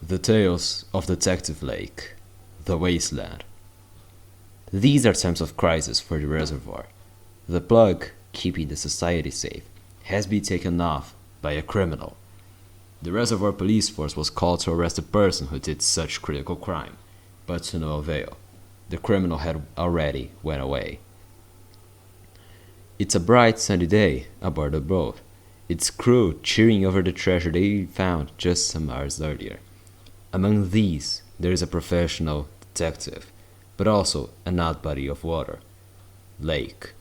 The Tales of Detective Lake, The Wasteland. These are times of crisis for the reservoir. The plug, keeping the society safe, has been taken off by a criminal. The reservoir police force was called to arrest the person who did such critical crime, but to no avail. The criminal had already went away. It's a bright sunny day aboard the boat, its crew cheering over the treasure they found just some hours earlier. Among these, there is a professional detective, but also an odd body of water, Lake.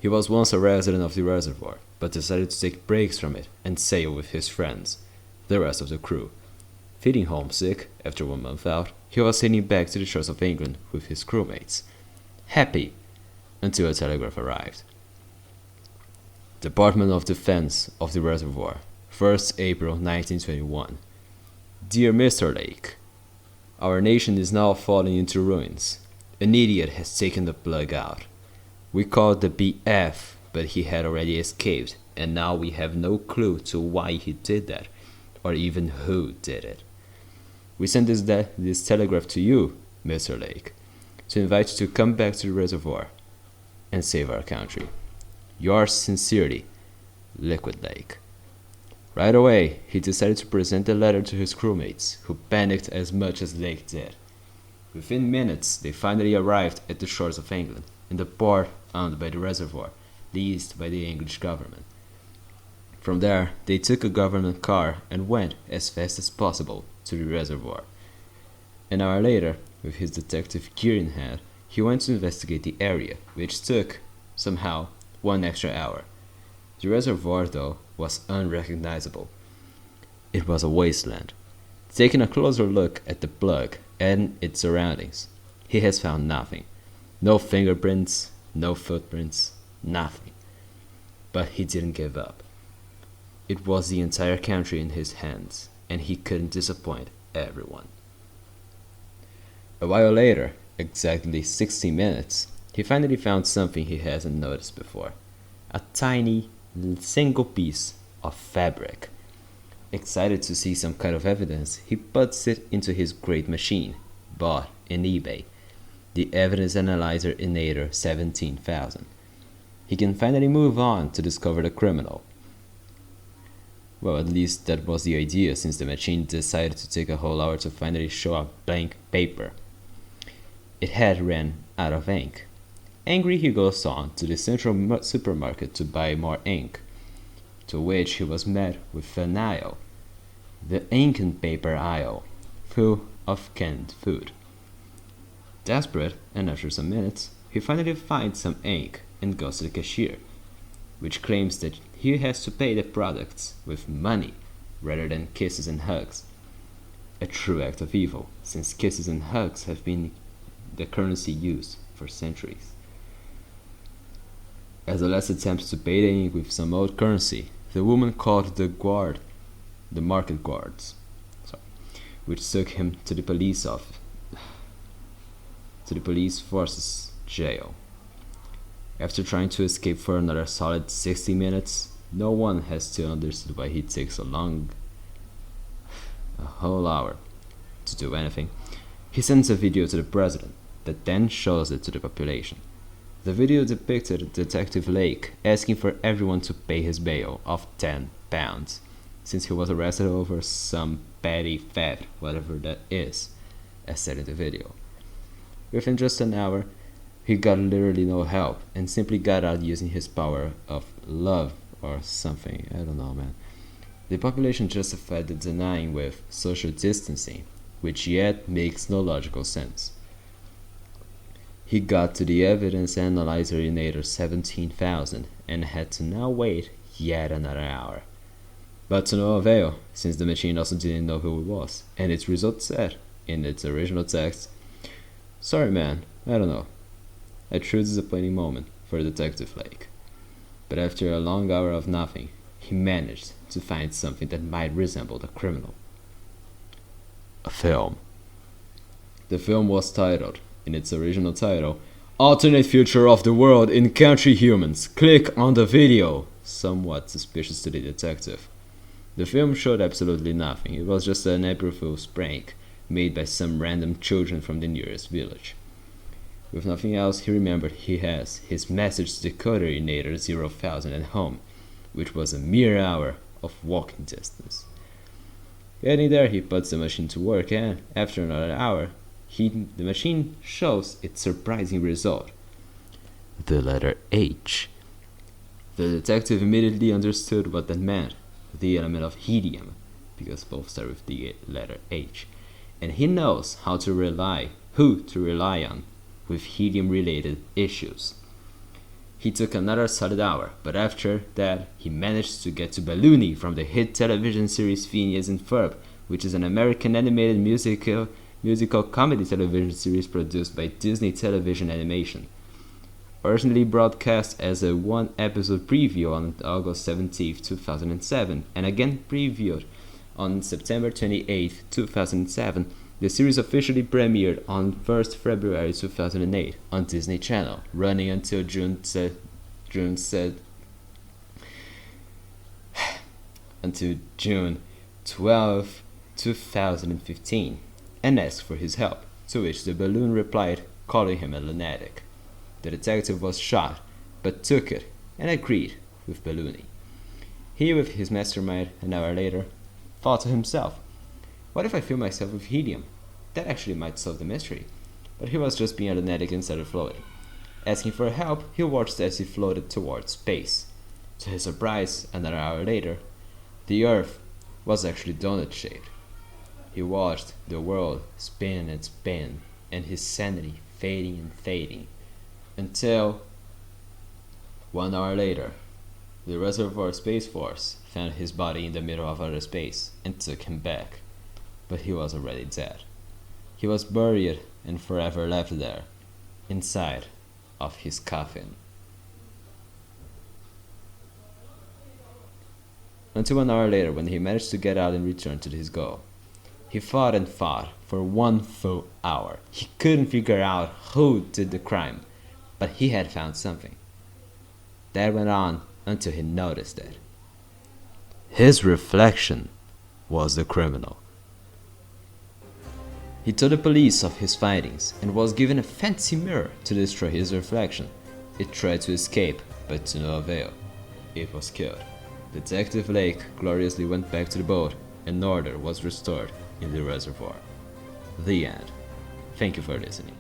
He was once a resident of the reservoir, but decided to take breaks from it and sail with his friends, the rest of the crew. Feeling homesick after 1 month out, he was sailing back to the shores of England with his crewmates. Happy, until a telegraph arrived. Department of Defense of the Reservoir, 1st April 1921. Dear Mr. Lake, our nation is now falling into ruins. An idiot has taken the plug out. We called the BF, but he had already escaped, and now we have no clue to why he did that, or even who did it. We send this telegraph to you, Mr. Lake, to invite you to come back to the reservoir and save our country. Yours sincerely, Liquid Lake. Right away, he decided to present the letter to his crewmates, who panicked as much as Lake did. Within minutes, they finally arrived at the shores of England, in the port owned by the reservoir, leased by the English government. From there, they took a government car and went as fast as possible to the reservoir. An hour later, with his detective gear in hand, he went to investigate the area, which took, somehow, 1 extra hour. The reservoir, though, was unrecognizable. It was a wasteland. Taking a closer look at the plug and its surroundings, he has found nothing. No fingerprints, no footprints, nothing. But he didn't give up. It was the entire country in his hands, and he couldn't disappoint everyone. A while later, exactly 60 minutes, he finally found something he hasn't noticed before. A tiny, single piece of fabric. Excited to see some kind of evidence, he puts it into his great machine, bought in eBay, the Evidence Analyzer Inator 17,000. He can finally move on to discover the criminal. Well, at least that was the idea, since the machine decided to take a whole hour to finally show a blank paper. It had ran out of ink. Angry, he goes on to the central supermarket to buy more ink, to which he was met with an aisle, the ink and paper aisle, full of canned food. Desperate, and after some minutes, he finally finds some ink and goes to the cashier, which claims that he has to pay the products with money rather than kisses and hugs. A true act of evil, since kisses and hugs have been the currency used for centuries. As a last attempt to pay the ink with some old currency, the woman called the market guards, which took him to the police force's jail. After trying to escape for another solid 60 minutes, no one has still understood why he takes a whole hour to do anything. He sends a video to the president, that then shows it to the population. The video depicted Detective Lake asking for everyone to pay his bail of £10, since he was arrested over some petty theft, whatever that is, as said in the video. Within just an hour, he got literally no help and simply got out using his power of love or something. I don't know, man. The population justified the denying with social distancing, which yet makes no logical sense. He got to the Evidence Analyzer Inator 17,000 and had to now wait yet another hour. But to no avail, since the machine also didn't know who it was, and its result said, in its original text, "Sorry man, I don't know." A true disappointing moment for Detective Lake. But after a long hour of nothing, he managed to find something that might resemble the criminal. A film. The film was titled, in its original title, "Alternate Future of the World in Country Humans. Click on the video," somewhat suspicious to the detective. The film showed absolutely nothing. It was just an April Fool's prank made by some random children from the nearest village. With nothing else, he remembered he has his message to the coordinator 0,000 at home, which was a mere hour of walking distance. Getting there, he puts the machine to work, and after another hour, the machine shows its surprising result: the letter H. The detective immediately understood what that meant: the element of helium, because both start with the letter H, and he knows who to rely on with helium-related issues. He took another solid hour, but after that he managed to get to Balloony from the hit television series Phineas and Ferb, which is an American animated musical comedy television series produced by Disney Television Animation. Originally broadcast as a one-episode preview on August 17, 2007, and again previewed on September 28, 2007, the series officially premiered on 1st February 2008 on Disney Channel, running until June 12, 2015, and asked for his help, to which the balloon replied, calling him a lunatic. The detective was shocked, but took it and agreed with Balloony. He, with his mastermind, an hour later, thought to himself, what if I fill myself with helium? That actually might solve the mystery. But he was just being a lunatic and started floating. Asking for help, he watched as he floated towards space. To his surprise, another hour later, the Earth was actually donut-shaped. He watched the world spin and spin, and his sanity fading and fading, until 1 hour later, the Reservoir Space Force found his body in the middle of outer space and took him back. But he was already dead. He was buried and forever left there, inside of his coffin. Until 1 hour later, when he managed to get out and return to his goal. He fought and fought for 1 full hour. He couldn't figure out who did the crime, but he had found something. That went on until he noticed it. His reflection was the criminal. He told the police of his findings and was given a fancy mirror to destroy his reflection. It tried to escape, but to no avail. It was killed. Detective Lake gloriously went back to the boat, and order was restored in the reservoir. The end. Thank you for listening.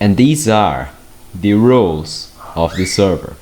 And these are the rules of the server.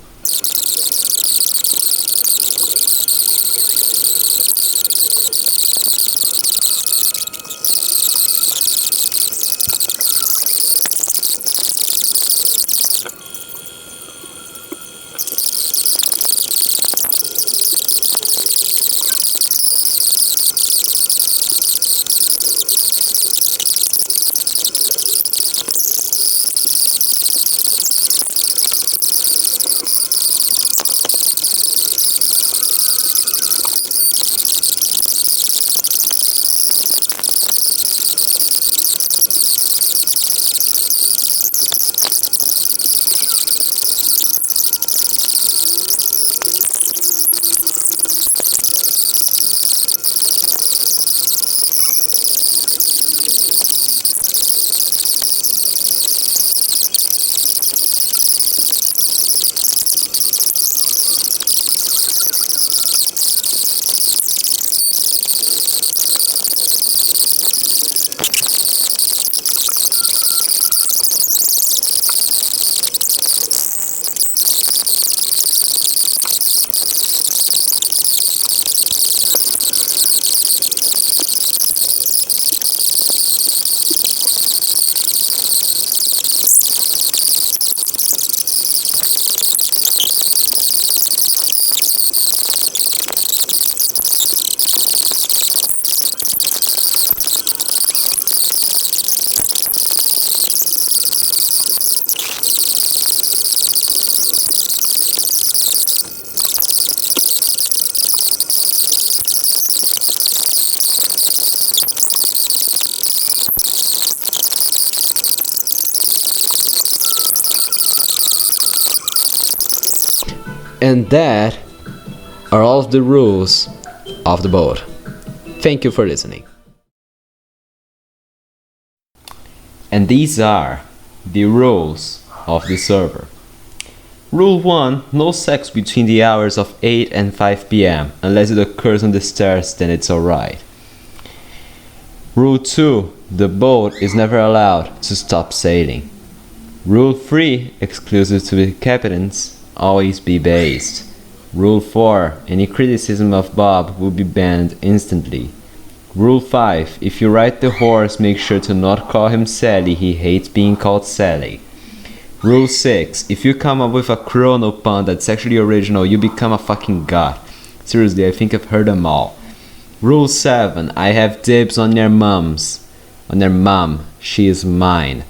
And that are all of the rules of the boat. Thank you for listening. And these are the rules of the server. Rule 1. No sex between the hours of 8 and 5 p.m. Unless it occurs on the stairs, then it's alright. Rule 2. The boat is never allowed to stop sailing. Rule 3. Exclusive to the captains, always be based. Rule 4. Any criticism of Bob will be banned instantly. Rule 5. If you ride the horse, make sure to not call him Sally, he hates being called Sally. Rule 6. If you come up with a chrono pun that's actually original, you become a fucking god. Seriously, I think I've heard them all. Rule 7. I have dibs on your mums. On your mom. She is mine.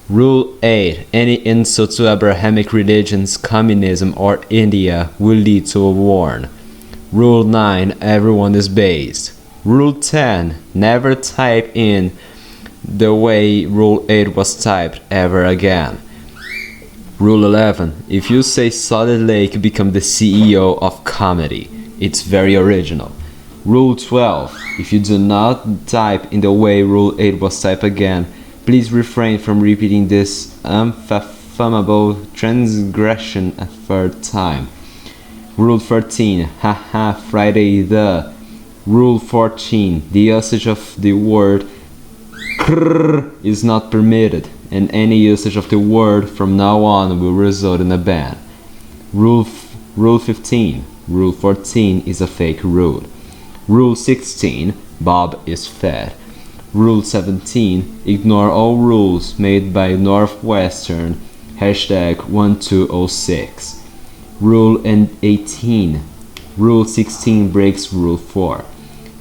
Rule 8. Any insult to Abrahamic religions, communism, or India will lead to a war. Rule 9. Everyone is based. Rule 10. Never type in the way Rule 8 was typed ever again. Rule 11. If you say Solid Lake, become the CEO of comedy. It's very original. Rule 12. If you do not type in the way Rule 8 was typed again, please refrain from repeating this unfathomable transgression a third time. Rule 13. Haha, Friday the. Rule 14. The usage of the word krrr is not permitted, and any usage of the word from now on will result in a ban. Rule 15. Rule 14 is a fake rule. Rule 16. Bob is fat. Rule 17. Ignore all rules made by Northwestern #1206. Rule 18. Rule 16 breaks Rule 4.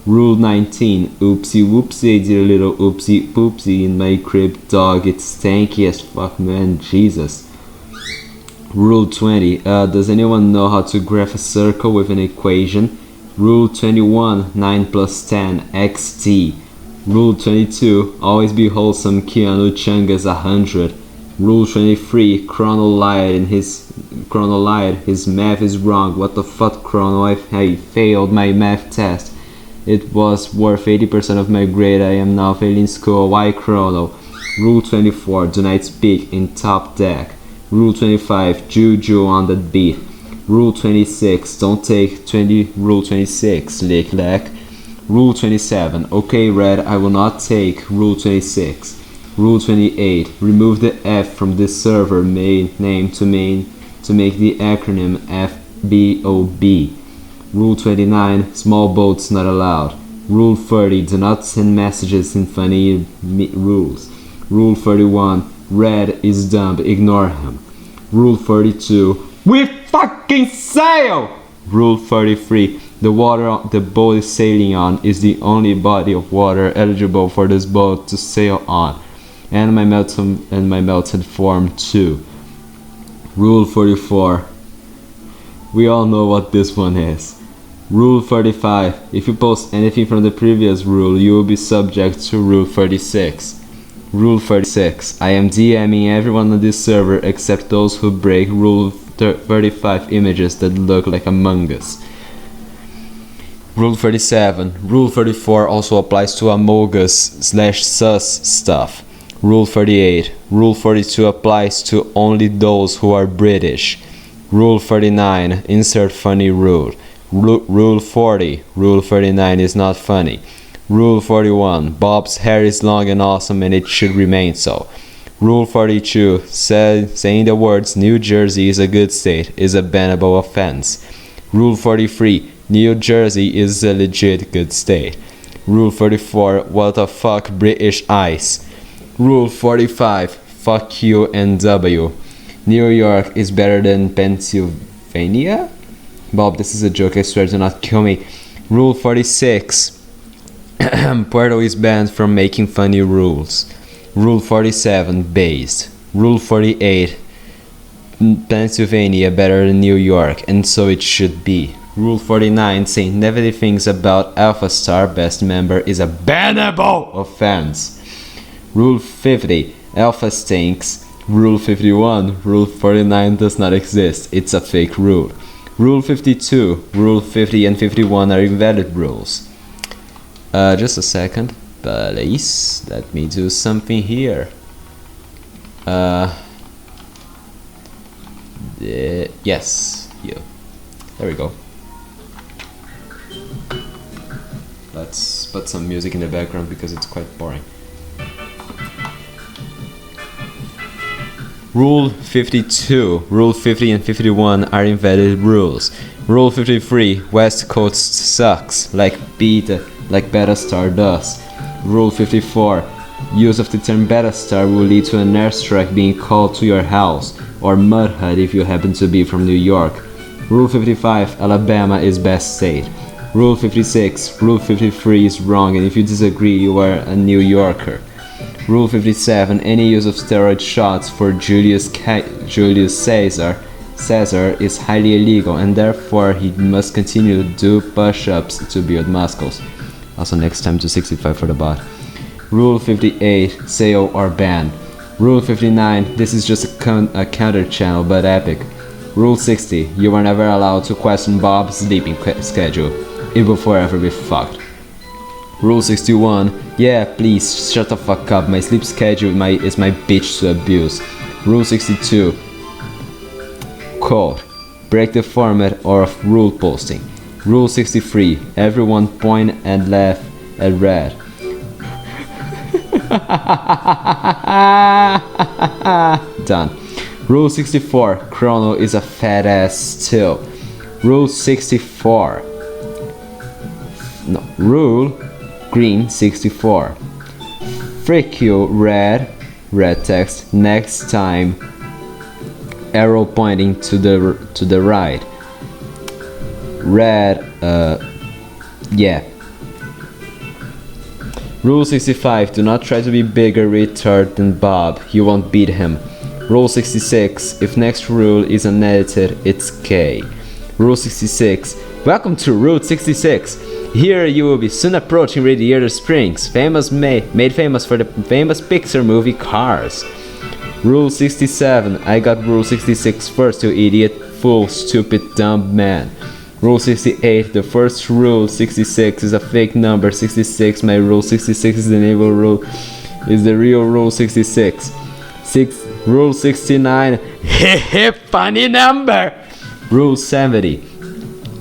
Rule 19. Oopsie whoopsie, I did a little oopsie poopsie in my crib, dog. It's stanky as fuck, man. Jesus. Rule 20. Does anyone know how to graph a circle with an equation? Rule 21. 9 plus 10. XT. Rule 22. Always be wholesome. Keanu Chunga's 100. Rule 23. Chrono lied. His math is wrong. What the fuck, Chrono? I failed my math test. It was worth 80% of my grade. I am now failing school. Why, Chrono? Rule 24. Do not speak in top deck. Rule 25. Juju on the beat. Rule 26. Don't take 20. Rule 26. Lick lack. Rule 27. Okay, Red, I will not take. Rule 26. Rule 28. Remove the F from this server main name to make the acronym FBOB. Rule 29. Small boats not allowed. Rule 30. Do not send messages in funny rules. Rule 31. Red is dumb. Ignore him. Rule 32. We fucking sail! Rule 33. The water the boat is sailing on is the only body of water eligible for this boat to sail on. And my melted form too. Rule 44. We all know what this one is. Rule 35. If you post anything from the previous rule, you will be subject to Rule 36. Rule 36. I am DMing everyone on this server except those who break Rule 35 images that look like Among Us. Rule 37. Rule 34 also applies to Among Us/sus stuff. Rule 38. Rule 42 applies to only those who are British. Rule 39. Insert funny rule. Rule 40. Rule 39 is not funny. Rule 41. Bob's hair is long and awesome and it should remain so. Rule 42. Saying the words New Jersey is a good state is a bannable offense. Rule 43. New Jersey is a legit good state. Rule 44. What the fuck, British ice. Rule 45. Fuck you and W. New York is better than Pennsylvania? Bob, this is a joke, I swear, do not kill me. Rule 46. Puerto is banned from making funny rules. Rule 47. Based. Rule 48. Pennsylvania better than New York, and so it should be. Rule 49. Saying negative things about Alpha Star Best Member is a bannable offense. Rule 50. Alpha stinks. Rule 51. Rule 49 does not exist. It's a fake rule. Rule 52, Rule 50 and 51 are invalid rules. Just a second, please. Let me do something here. Yes, you. There we go. Let's put some music in the background because it's quite boring. Rule 52, Rule 50 and 51 are invalid rules. Rule 53, West Coast sucks, like Beta Star does. Rule 54, use of the term Beta Star will lead to an airstrike being called to your house, or Mud Hut if you happen to be from New York. Rule 55, Alabama is best state. Rule 56, Rule 53 is wrong, and if you disagree, you are a New Yorker. Rule 57, any use of steroid shots for Julius Caesar is highly illegal, and therefore he must continue to do push-ups to build muscles. Also, next time to 65 for the bot. Rule 58, sale or ban. Rule 59, this is just a counter channel but epic. Rule 60, you are never allowed to question Bob's sleeping schedule. It will forever be fucked. Rule 61, yeah, please shut the fuck up, my sleep schedule is my bitch to abuse. Rule 62, quote, break the format of rule posting. Rule 63, everyone point and laugh at red. Done. Rule 64, Chrono is a fat ass still. Rule 64. No, Rule Green 64. Frick you, red text, next time, arrow pointing to the right. Red, yeah. Rule 65, do not try to be bigger retard than Bob, you won't beat him. Rule 66, if next rule is unedited, it's gay. Rule 66, welcome to Route 66. Here you will be soon approaching Radiator Springs, made famous for the famous Pixar movie Cars. Rule 67, I got Rule 66 first, you idiot, fool, stupid, dumb man. Rule 68, the first Rule 66 is a fake number 66, my Rule 66 is the naval rule, is the real Rule 66. Rule 69, heh funny number. Rule 70,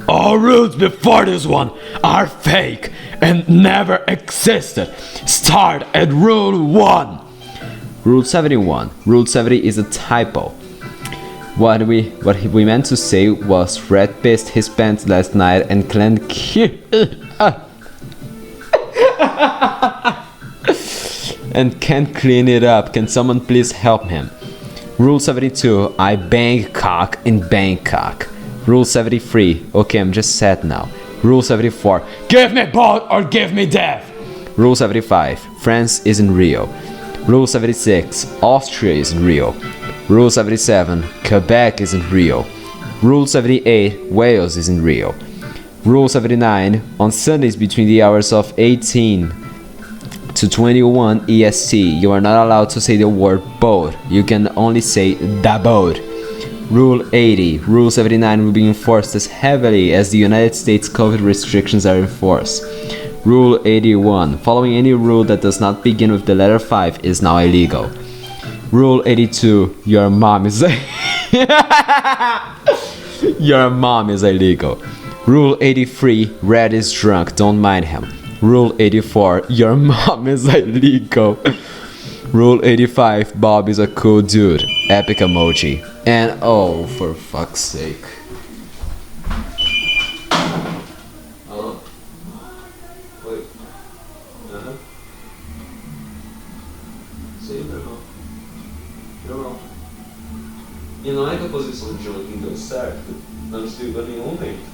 all rules before this one are fake and never existed. Start at Rule 1. Rule 71. Rule 70 is a typo. What we meant to say was Red pissed his pants last night and Glenn and can't clean it up. Can someone please help him? Rule 72. I bang cock in Bangkok. Rule 73, okay, I'm just sad now. Rule 74, give me both or give me death. Rule 75, France isn't real. Rule 76, Austria isn't real. Rule 77, Quebec isn't real. Rule 78, Wales isn't real. Rule 79, on Sundays between the hours of 18 to 21 EST, you are not allowed to say the word boat. You can only say the boat. Rule 80. Rule 79 will be enforced as heavily as the United States COVID restrictions are enforced. Rule 81. Following any rule that does not begin with the letter 5 is now illegal. Rule 82. Your mom is Your mom is illegal. Rule 83. Red is drunk, don't mind him. Rule 84. Your mom is illegal. Rule 85. Bob is a cool dude. Epic emoji. And oh, for fuck's sake. Hello? Wait. Sei, meu irmão. Meu irmão. E não é que a posição de ontem deu certo. Não desligou nenhum momento.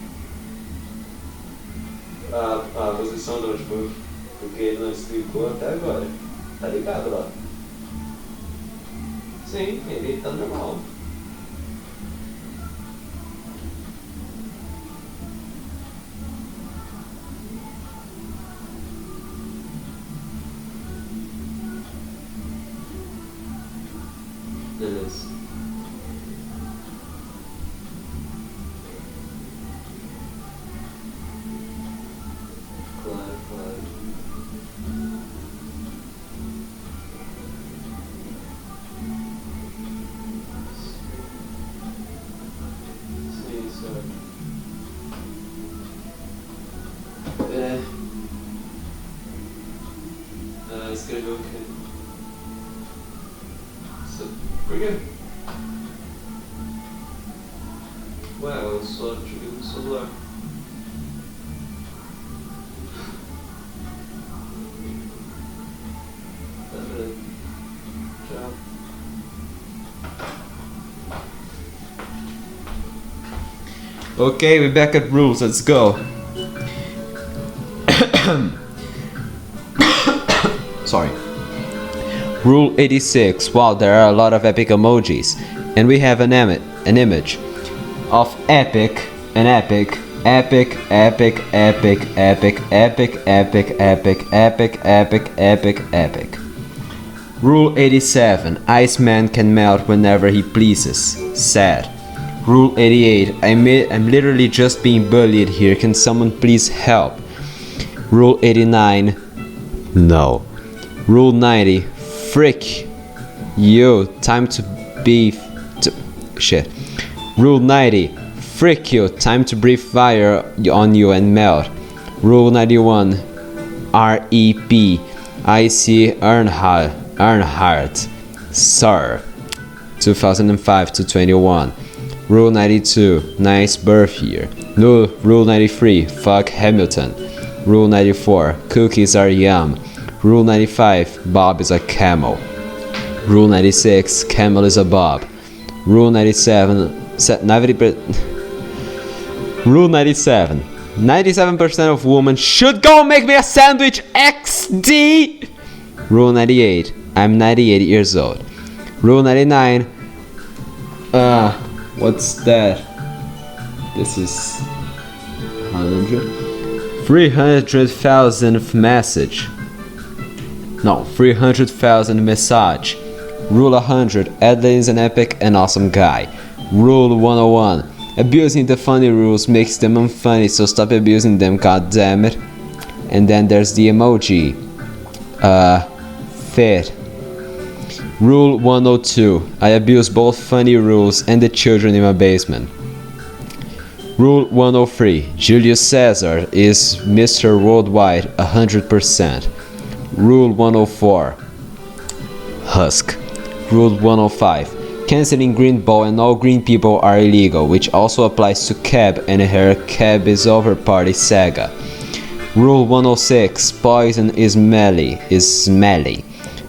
A posição do notebook. Porque ele não desligou até agora. Tá ligado lá? Sim, ele tá normal. Beleza. Escreveu o quê? Por quê? Ué, eu só joguei no celular. Tá beleza. Tchau. Okay, we're back at rules. Let's go. Sorry. Rule 86. Wow, there are a lot of epic emojis, and we have an image of epic, an epic, epic, epic, epic, epic, epic, epic, epic, epic, epic, epic, epic. Rule 87. Iceman can melt whenever he pleases. Sad. Rule 88. I'm literally just being bullied here. Can someone please help? Rule 89. No. Rule 90. Frick you. Time to be. Shit. Rule 90. Frick you. Time to breathe fire on you and melt. Rule 91. R.E.P. I.C. Earnhardt. Sir. 2005 to 21. Rule 92. Nice birth year. Rule 93. Fuck Hamilton. Rule 94. Cookies are yum. Rule 95. Bob is a camel. Rule 96. Camel is a bob. Rule 97. Rule 97. 97% of women should go make me a sandwich. XD. Rule 98. I'm 98 years old. Rule 99. What's that? This is 100. 300,000th message. No, 300,000 massage. Rule 100. Adley is an epic and awesome guy. Rule 101. Abusing the funny rules makes them unfunny, so stop abusing them, god damn it. And then there's the emoji. Fit. Rule 102. I abuse both funny rules and the children in my basement. Rule 103. Julius Caesar is Mr. Worldwide 100%. Rule 104. Husk. Rule 105. Canceling green ball and all green people are illegal, which also applies to Cab and her Cab is Over party saga. Rule 106. Poison is smelly.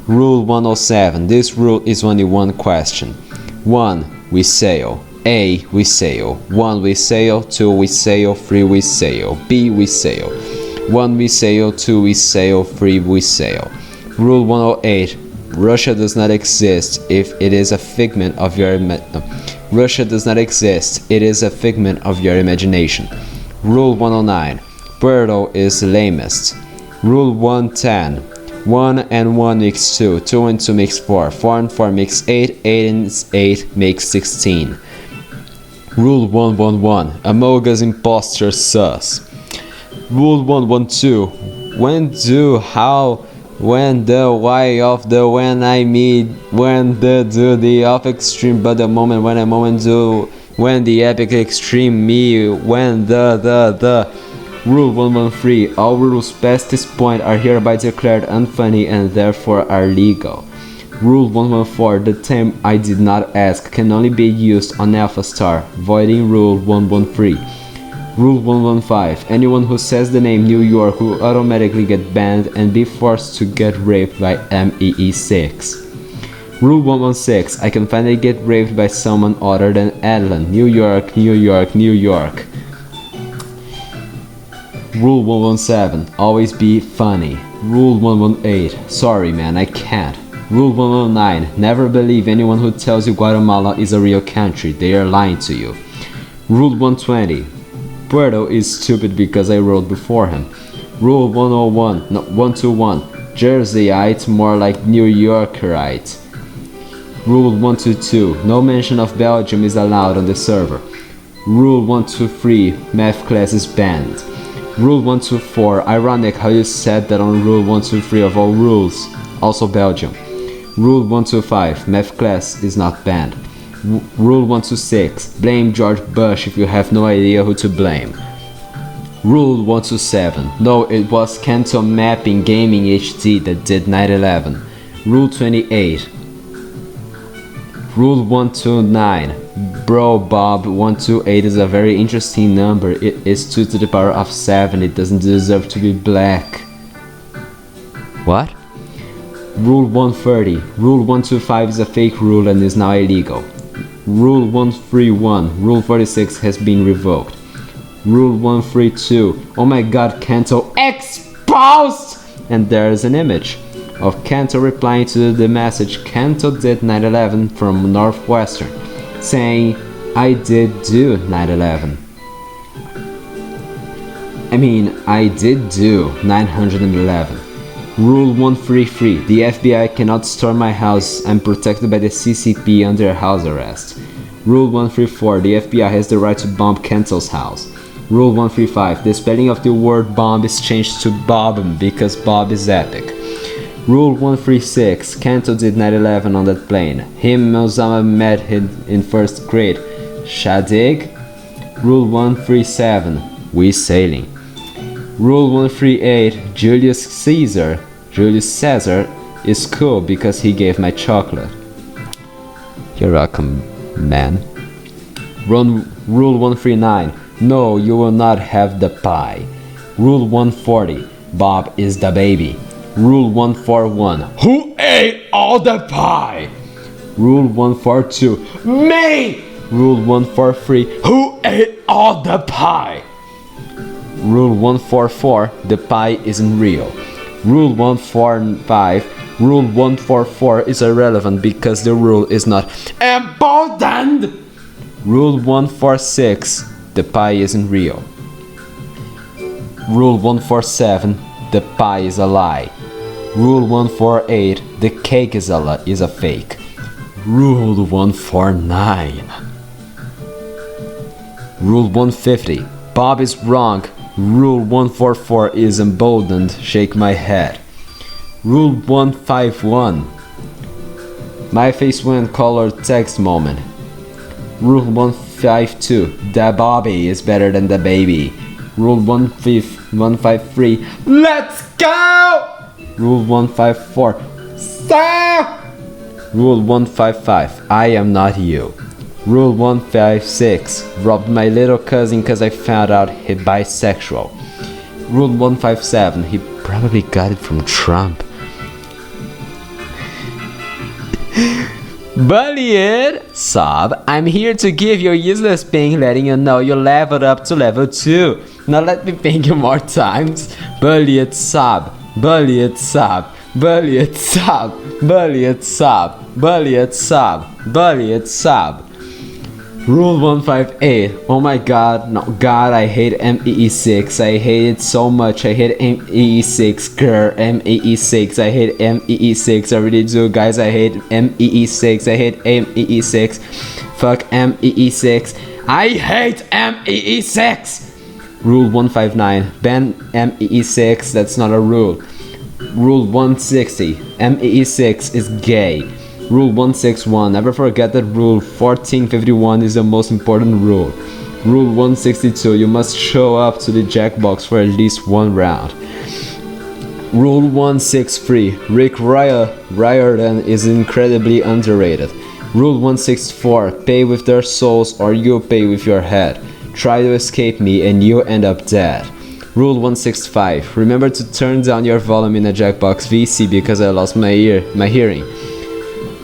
Rule 107. This rule is only one question. 1. We sail. A. We sail. 1. We sail. 2. We sail. 3. We sail. B. We sail. 1. We sail. 2. We sail. 3. We sail. Rule 108. Russia does not exist if it is a figment of your Russia does not exist. It is a figment of your imagination. Rule 109. Puerto is lamest. Rule 110. 1 and 1 makes 2. 2 and 2 makes 4. 4 and 4 makes 8. 8 and 8 makes 16. Rule 111. Among Us imposter sus. Rule 112. When, do, how, when, the, why of the, when, I mean, when, the, do, the of extreme, but the moment, when a moment, do, when the epic extreme, me, when, the. Rule 113. All rules past this point are hereby declared unfunny and therefore are legal. Rule 114. The term I did not ask can only be used on Alpha Star, voiding Rule 113. Rule 115. Anyone who says the name New York will automatically get banned and be forced to get raped by MEE6. Rule 116. I can finally get raped by someone other than Adeline. New York, New York, New York. Rule 117. Always be funny. Rule 118. Sorry man, I can't. Rule 119. Never believe anyone who tells you Guatemala is a real country. They are lying to you. Rule 120. Puerto is stupid because I wrote before him. Rule 121. Jerseyite more like New Yorkerite. Rule 122. No mention of Belgium is allowed on the server. Rule 123. Math class is banned. Rule 124. Ironic how you said that on Rule 123 of all rules. Also Belgium. Rule 125. Math class is not banned. Rule 126. Blame George Bush if you have no idea who to blame. Rule 127. No, it was Kanto Mapping Gaming HD that did 9/11. Rule 28. Rule 129. Bro, Bob 128 is a very interesting number. It is 2 to the power of 7. It doesn't deserve to be black. What? Rule 130. Rule 125 is a fake rule and is now illegal. Rule 131. Rule 46 has been revoked. Rule 132. Oh my god, Kanto exposed! And there is an image of Kanto replying to the message Kanto did 9/11 from Northwestern, saying, I did do 9/11. I did do 911. Rule 133. The FBI cannot storm my house. I'm protected by the CCP under house arrest. Rule 134. The FBI has the right to bomb Kanto's house. Rule 135. The spelling of the word bomb is changed to Bob because Bob is epic. Rule 136. Kanto did 9/11 on that plane. Him and Osama met him in first grade. Shadig? Rule 137. We sailing. Rule 138. Julius Caesar is cool because he gave my chocolate. You're welcome, man. Rule 139. No, you will not have the pie. Rule 140. Bob is the baby. Rule 141. Who ate all the pie? Rule 142. Me! Rule 143. Who ate all the pie? Rule 144. The pie isn't real. Rule 145. Rule 144 is irrelevant because the rule is not important. Rule 146. The pie isn't real. Rule 147. The pie is a lie. Rule 148. The cake is a fake. Rule 149. Rule 150. Bob is wrong. Rule 144 is emboldened. Shake my head. Rule 151. My face went colored text moment. Rule 152. The Bobby is better than the baby. Rule 153. Let's go! Rule 154. Stop! Rule 155. I am not you. Rule 156. Robbed my little cousin cause I found out he bisexual. Rule 157. He probably got it from Trump. Bullied! Sob, I'm here to give you useless ping, letting you know you leveled up to level 2. Now let me ping you more times. Bullied sob, bullied sob, bullied sob, bullied sob, bullied sob, bullied sob. Rule 158. Oh my god, no, god, I hate MEE6. I hate it so much. I hate MEE6, girl. MEE6. I hate MEE6. I really do, guys. I hate MEE6. I hate MEE6. Fuck MEE6. I hate MEE6. Rule 159. Ban MEE6. That's not a rule. Rule 160. MEE6 is gay. Rule 161. Never forget that Rule 1451 is the most important rule. Rule 162. You must show up to the Jackbox for at least one round. Rule 163. Rick Riordan is incredibly underrated. Rule 164. Pay with their souls or you pay with your head. Try to escape me and you end up dead. Rule 165. Remember to turn down your volume in a Jackbox VC because I lost my hearing.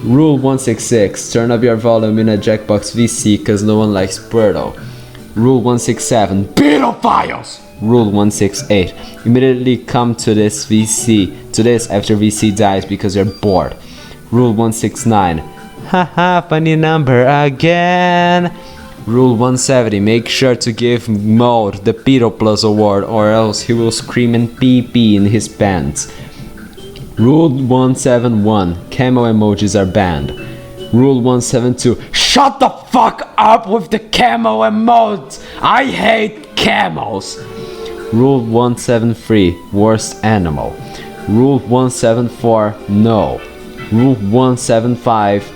Rule 166. Turn up your volume in a Jackbox VC cause no one likes Squirtle. Rule 167. Pedophiles! Rule 168. Immediately come to this after VC dies because you're bored. Rule 169. Haha, funny number again. Rule 170. Make sure to give Mode the Pedo Plus award or else he will scream and pee in his pants. Rule 171. Camo emojis are banned. Rule 172. Shut the fuck up with the camo emotes! I hate camos! Rule 173. Worst animal. Rule 174. No. Rule 175.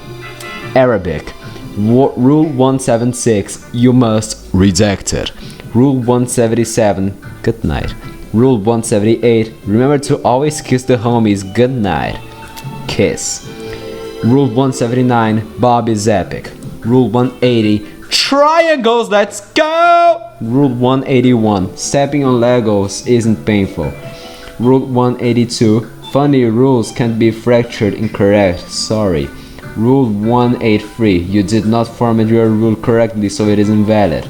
Arabic. Rule 176, you must reject it. Rule 177, good night. Rule 178, remember to always kiss the homies good night. Kiss. Rule 179, Bob is epic. Rule 180, triangles, let's go! Rule 181, stepping on Legos isn't painful. Rule 182, funny rules can't be fractured incorrect, sorry. Rule 183, you did not format your rule correctly so it is invalid.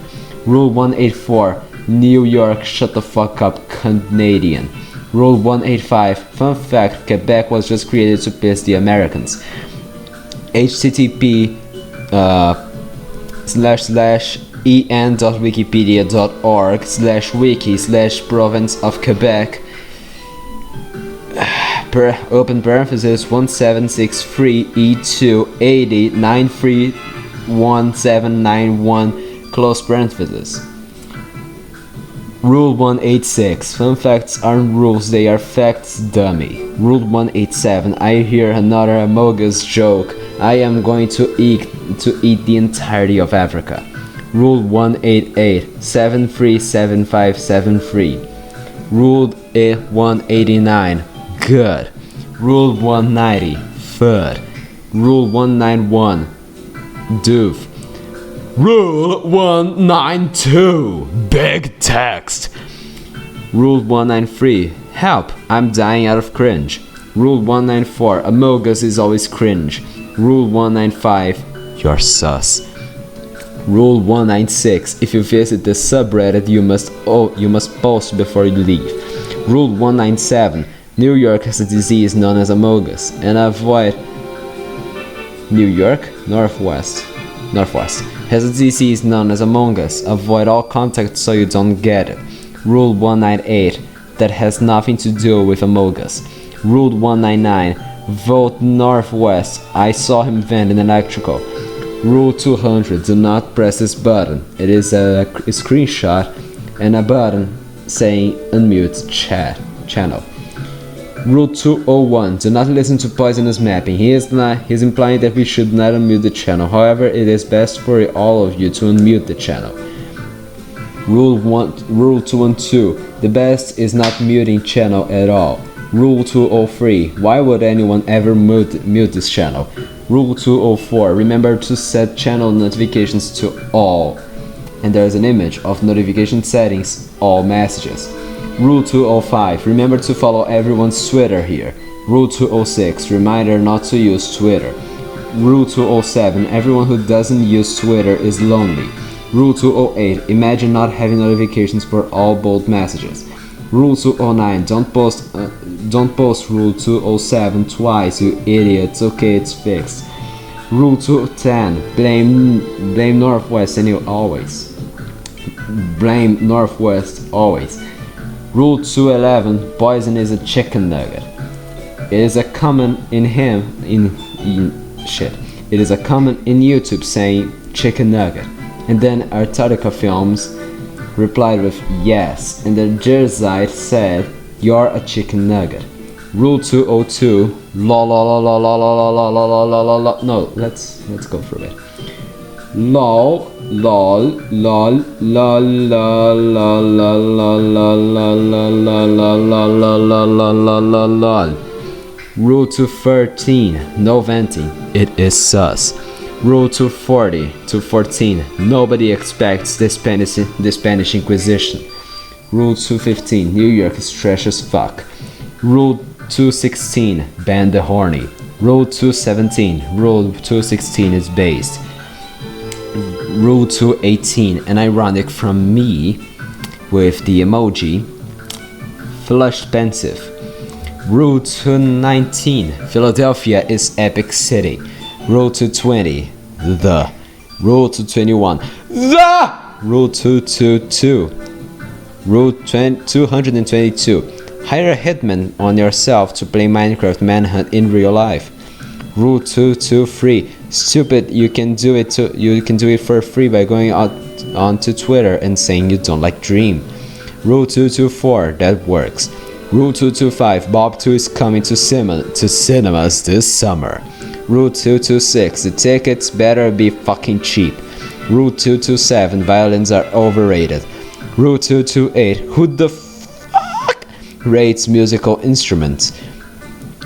Rule 184, New York, shut the fuck up, Canadian. Rule 185, fun fact, Quebec was just created to piss the Americans. http en.wikipedia.org/wiki/province of Quebec open parenthesis 1763E280931791 close parenthesis. Rule 186, fun facts aren't rules, they are facts, dummy. Rule 187, I hear another Among Us joke, I am going to eat the entirety of Africa. Rule 188, 737573. Rule 189, good. Rule 190, thud. Rule 191, doof. Rule 192, big text. Rule 193, help, I'm dying out of cringe. Rule 194, Among Us is always cringe. Rule 195, you're sus. Rule 196, if you visit the subreddit you must post before you leave. Rule 197, New York has a disease known as Among Us, and avoid New York? Northwest has a disease known as Among Us. Avoid all contact so you don't get it. Rule 198, that has nothing to do with Among Us. Rule 199, vote Northwest. I saw him vent in electrical. Rule 200, do not press this button. It is a screenshot and a button saying unmute channel. Rule 201, do not listen to poisonous mapping. He's implying that we should not unmute the channel. However, it is best for all of you to unmute the channel. Rule 212, the best is not muting channel at all. Rule 203, why would anyone ever mute this channel? Rule 204, remember to set channel notifications to all. And there is an image of notification settings, all messages. Rule 205, remember to follow everyone's Twitter here. Rule 206, reminder not to use Twitter. Rule 207, everyone who doesn't use Twitter is lonely. Rule 208, imagine not having notifications for all bold messages. Rule 209, don't post Rule 207 twice, you idiots. Okay, it's fixed. Rule 210, blame Northwest and you always. Blame Northwest always. Rule 211, poison is a chicken nugget. It is a comment in It is a comment in YouTube saying chicken nugget. And then Artartica Films replied with yes, and the Jersite said you're a chicken nugget. Rule 202, no, let's go for a bit. Lol. Rule 213, no venting, it is sus. Rule 214, nobody expects the Spanish Inquisition. Rule 215, New York is trash as fuck. Rule 216, ban the horny. Rule 217, Rule 216 is based. Rule 218, an ironic from me with the emoji, flushed pensive. Rule 219, Philadelphia is epic city. Rule 220, the. Rule 221, the. Rule 222, Rule 222, hire a hitman on yourself to play Minecraft Manhunt in real life. Rule 223, stupid, you can do it for free by going onto Twitter and saying you don't like Dream. Rule 224, that works. Rule 225, Bob 2 is coming to cinemas this summer. Rule 226, the tickets better be fucking cheap. Rule 227, violins are overrated. Rule 228, who the fuck rates musical instruments?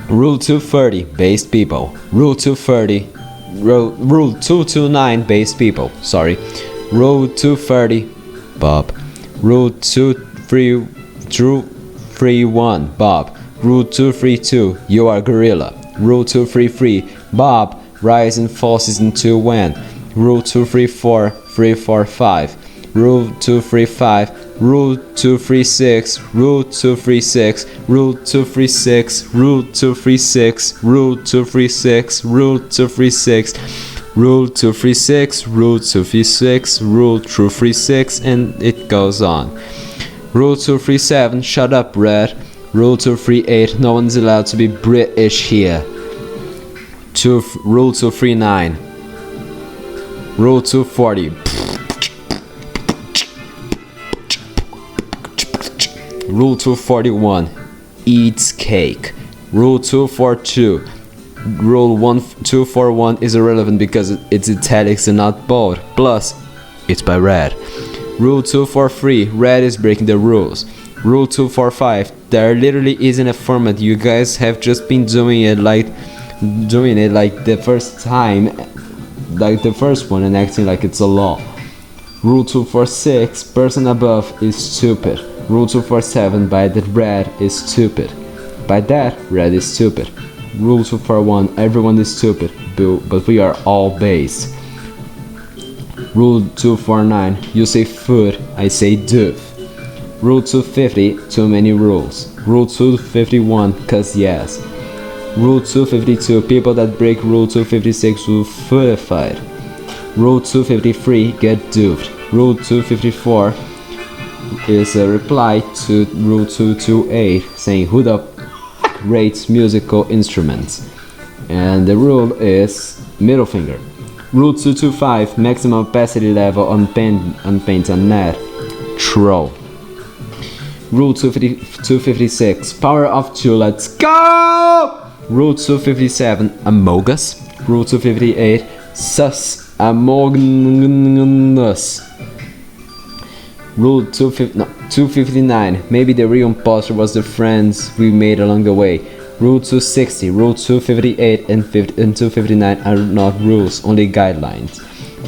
Rule 230, based people. Rule 229, based people. Sorry. Rule 230, Bob. Rule 231, Bob. Rule 232, you are gorilla. Rule 233, Bob, rise and falls into when. Rule 234, 345. Rule 235, Rule 236, Rule 236, Rule 236, Rule 236, Rule 236, Rule 236, Rule 236, Rule 236, Rule 236, and it goes on. Rule 237, shut up, Red. Rule 238, no one's allowed to be British here. Rule 239. Rule 240. Rule 241, eats cake. Rule 242, Rule 241 is irrelevant because it's italics and not bold. Plus, it's by Red. Rule 243, Red is breaking the rules. Rule 245, there literally isn't a format. You guys have just been doing it like the first time, like the first one, and acting like it's a law. Rule 246, person above is stupid. Rule 247, by that Red is stupid. By that, Red is stupid. Rule 241, everyone is stupid, but we are all based. Rule 249, you say food, I say doof. Rule 250, too many rules. Rule 251, cause yes. Rule 252, people that break Rule 256 will foodified. Rule 253, get doofed. Rule 254 is a reply to Rule 228 saying who the fuck rates musical instruments, and the rule is middle finger. Rule 225, maximum opacity level on paint and net. Troll. Rule 256, power of 2, let's go! Rule 257, amogus. Rule 258, sus among us. Rule 259, maybe the real imposter was the friends we made along the way. Rule 260, Rule 258 and 259 are not rules, only guidelines.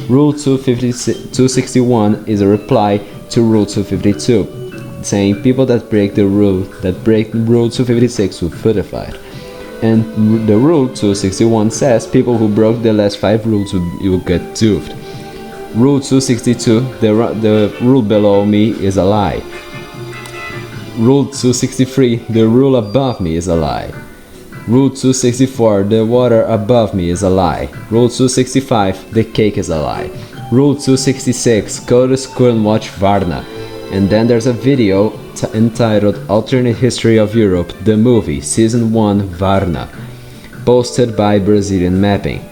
Rule 261 is a reply to Rule 252, saying people that break Rule 256 will foodified. And the Rule 261 says people who broke the last 5 rules will get doofed. Rule 262, the rule below me is a lie. Rule 263, the rule above me is a lie. Rule 264, the water above me is a lie. Rule 265, the cake is a lie. Rule 266, go to school and watch Varna. And then there's a video entitled Alternate History of Europe, the movie, Season 1, Varna, posted by Brazilian Mapping.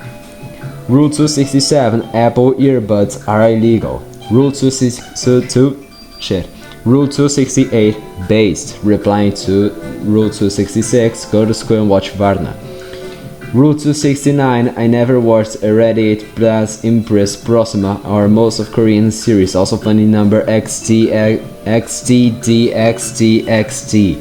Rule 267, Apple earbuds are illegal. Rule 268, based, replying to Rule 266, go to school and watch Varna. Rule 269, I never watched Irradiate plus Empress Proxima or most of Korean series, also funny number XTDXTXT.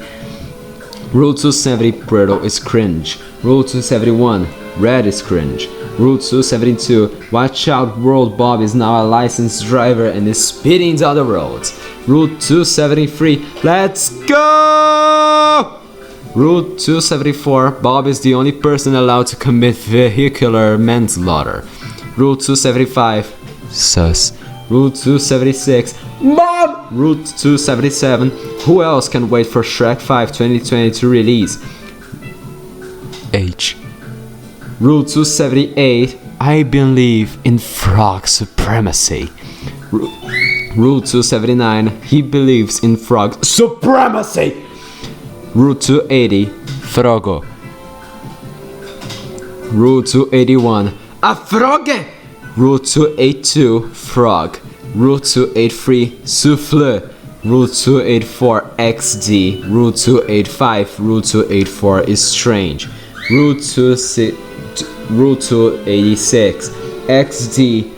Rule 270, Preto is cringe. Rule 271, Red is cringe. Rule 272, watch out, World Bob is now a licensed driver and is speeding down the roads. Rule 273, let's go! Rule 274, Bob is the only person allowed to commit vehicular manslaughter. Rule 275, sus. Rule 276, Bob! Rule 277, who else can wait for Shrek 5 2022 release? H. Rule 278, I believe in frog supremacy. Rule 279, he believes in frog supremacy. Rule 280, frogo. Rule 281, a froge. Rule 282, frog. Rule 283, souffle. Rule 284, XD. Rule 285, Rule 284 is strange. Rule Rule 286, xd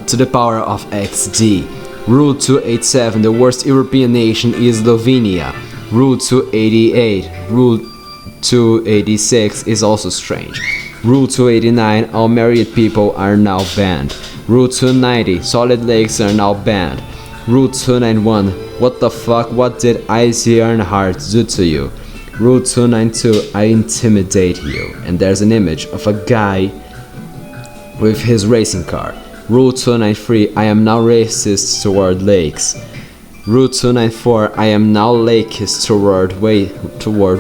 to the power of xd. Rule 287, the worst European nation is Slovenia. Rule 288, Rule 286 is also strange. Rule 289, all married people are now banned. Rule 290, solid lakes are now banned. Rule 291, what the fuck, what did Icy Earnhardt do to you? Rule 292, I intimidate you. And there's an image of a guy with his racing car. Rule 293, I am now racist toward lakes. Rule 294, I am now lakist toward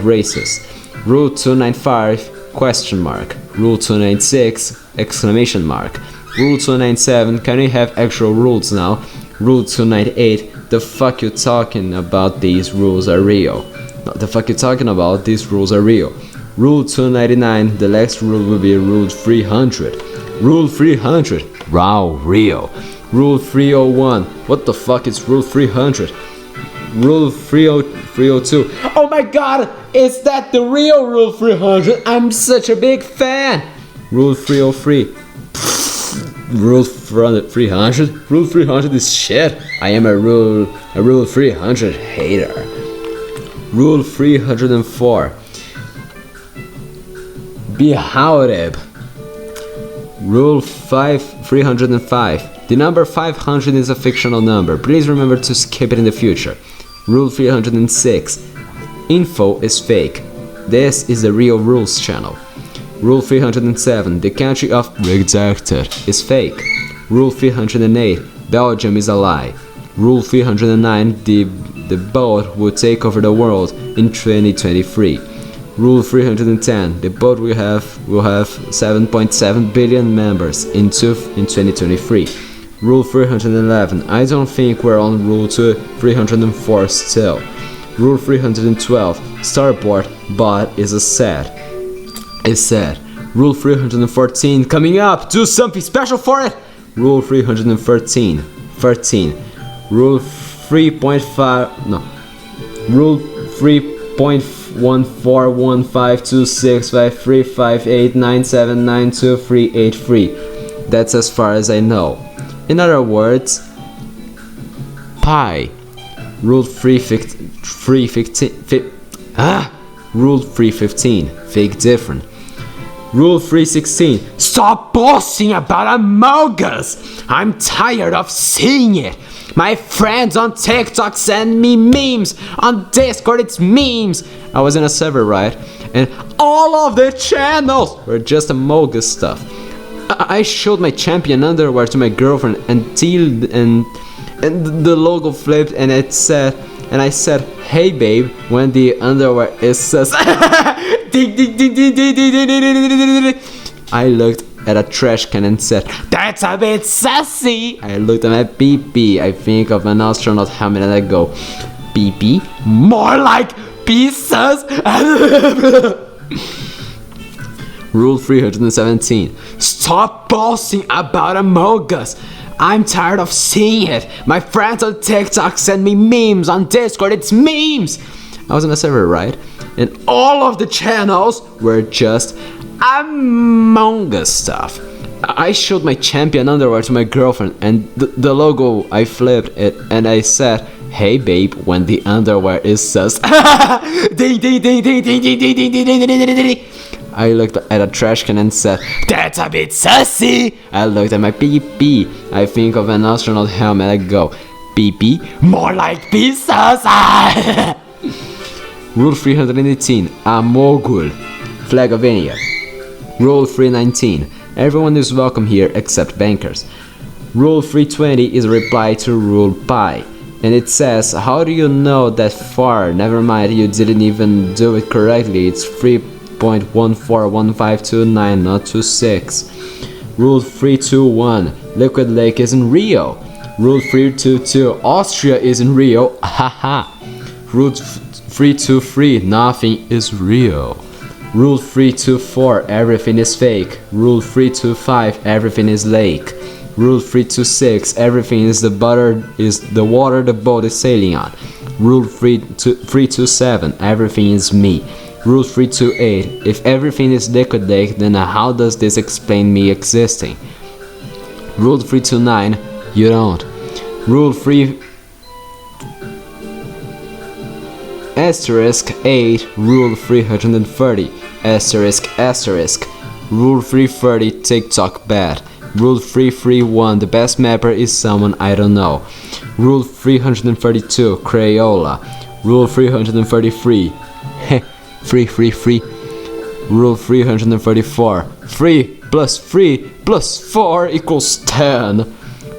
races. Rule 295, question mark. Rule 296, exclamation mark. Rule 297, can we have actual rules now? Rule 298, the fuck you talking about, these rules are real. No, the fuck you talking about, these rules are real. Rule 299, the next rule will be Rule 300. Rule 300, wow, real. Rule 301, what the fuck is Rule 300? Rule 302, oh my god, is that the real Rule 300? I'm such a big fan. Rule 303, Rule 300? Rule 300 is shit. I am a Rule 300 hater. Rule 304, Behaudeb. Rule 305, the number 500 is a fictional number. Please remember to skip it in the future. Rule 306, info is fake. This is the Real Rules channel. Rule 307, the country of redacted is fake. Rule 308, Belgium is a lie. Rule 309, the boat will take over the world in 2023. Rule 310, the boat will have 7.7 billion members in 2023. Rule 311, I don't think we're on Rule 304 still. Rule 312, starboard bot is sad. Rule 314, coming up, do something special for it! Rule 313, Rule 3.5, no. Rule 3.1415265358979238. That's as far as I know. In other words, pi. Rule 315, fake different. Rule 316, stop boasting about Among Us! I'm tired of seeing it! My friends on TikTok send me memes! On Discord it's memes! I was in a server, right? And all of the channels were just Among Us stuff. I showed my champion underwear to my girlfriend and the logo flipped and I said, hey babe, when the underwear is sus. I looked at a trash can and said, that's a bit sassy. I looked at my PP. I think of an astronaut helmet and I go, PP? More like pieces. Rule 317, stop boasting about Among Us. I'm tired of seeing it. My friends on TikTok send me memes. On Discord, it's memes. I was on a server, right? And all of the channels were just Among Us stuff. I showed my champion underwear to my girlfriend and the logo, I flipped it and I said, hey babe, when the underwear is sus. Ding, ding, ding, ding, ding, ding, ding, ding, ding, ding, ding, ding, ding. I looked at a trash can and said, that's a bit sassy. I looked at my PP. I think of an astronaut helmet. I go, PP? More like pieces. Rule 318, a mogul. Flagovania. Rule 319, everyone is welcome here except bankers. Rule 320 is a reply to Rule Pi. And it says, how do you know that far? Never mind, you didn't even do it correctly. It's 3.141529, not 26. Rule 321, Liquid Lake isn't real. Rule 322, Austria isn't real. Haha. Rule 323, nothing is real. Rule 324, everything is fake. Rule 325, everything is lake. Rule 326, everything is the water the boat is sailing on. Rule 327, everything is me. Rule 328. If everything is liquid lake, then how does this explain me existing? Rule 329. You don't. Rule 3 asterisk 8. Rule 330 asterisk asterisk. Rule 330. TikTok bad. Rule 331. The best mapper is someone I don't know. Rule 332. Crayola. Rule 333. Free. Rule 334. 3 plus 3 plus 4 equals 10.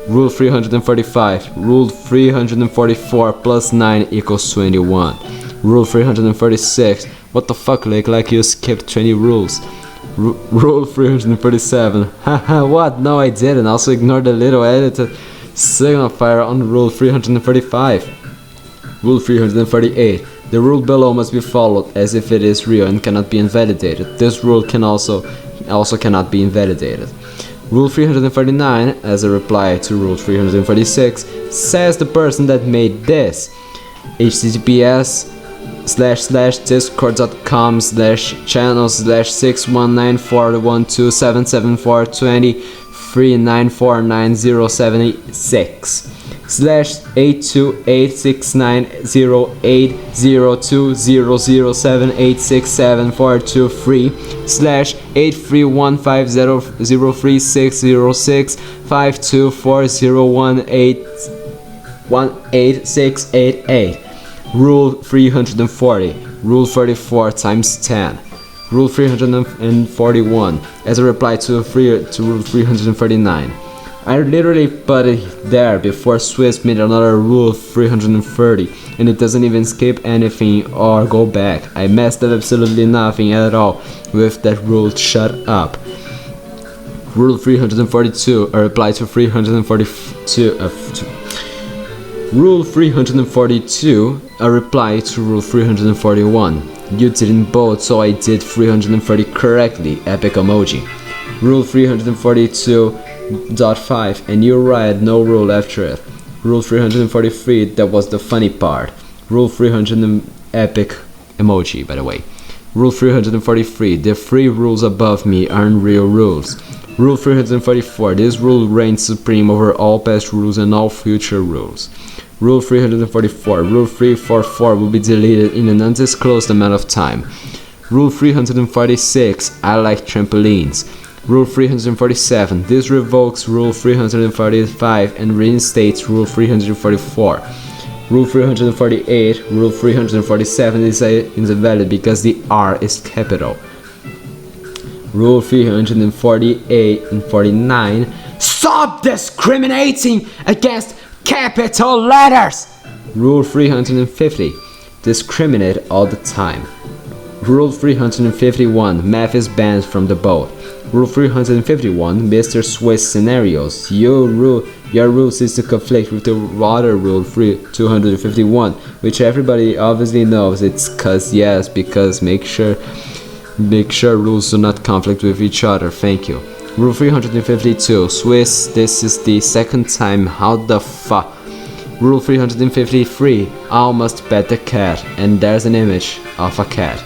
Rule 335. Rule 344 plus 9 equals 21. Rule 336. What the fuck, like you skipped 20 rules. Rule 337. Haha, what? No, I didn't. Also ignore the little edited signal fire on Rule 335. Rule 338. The rule below must be followed as if it is real and cannot be invalidated. This rule can also cannot be invalidated. Rule 339, as a reply to Rule 346, says the person that made this. https://discord.com/channels/6194223949076 828630800786742 Rule 340. Rule 34 times 10. Rule 341 as a reply to Rule 339. I literally put it there before Swiss made another Rule 330, and it doesn't even skip anything or go back. I messed up absolutely nothing at all with that rule. Shut up. Rule 342, a reply to 342. Rule 342, a reply to Rule 341. You didn't vote, so I did 330 correctly. Epic emoji. Rule 342.5, and you write no rule after it. Rule 343, that was the funny part. Rule 300, epic emoji, by the way. Rule 343, the 3 rules above me aren't real rules. Rule 344, this rule reigns supreme over all past rules and all future rules. Rule 344, Rule 344 will be deleted in an undisclosed amount of time. Rule 346, I like trampolines. Rule 347, this revokes Rule 345 and reinstates Rule 344. Rule 348, Rule 347 is invalid because the R is capital. Rule 348 and 49, stop discriminating against capital letters! Rule 350, discriminate all the time. Rule 351, math is banned from the boat. Rule 351, Mr. Swiss scenarios. Your rule seems to conflict with the water rule 251, which everybody obviously knows. It's because make sure rules do not conflict with each other. Thank you. Rule 352, Swiss, this is the second time, how the fuck? Rule 353, all must pet the cat, and there's an image of a cat.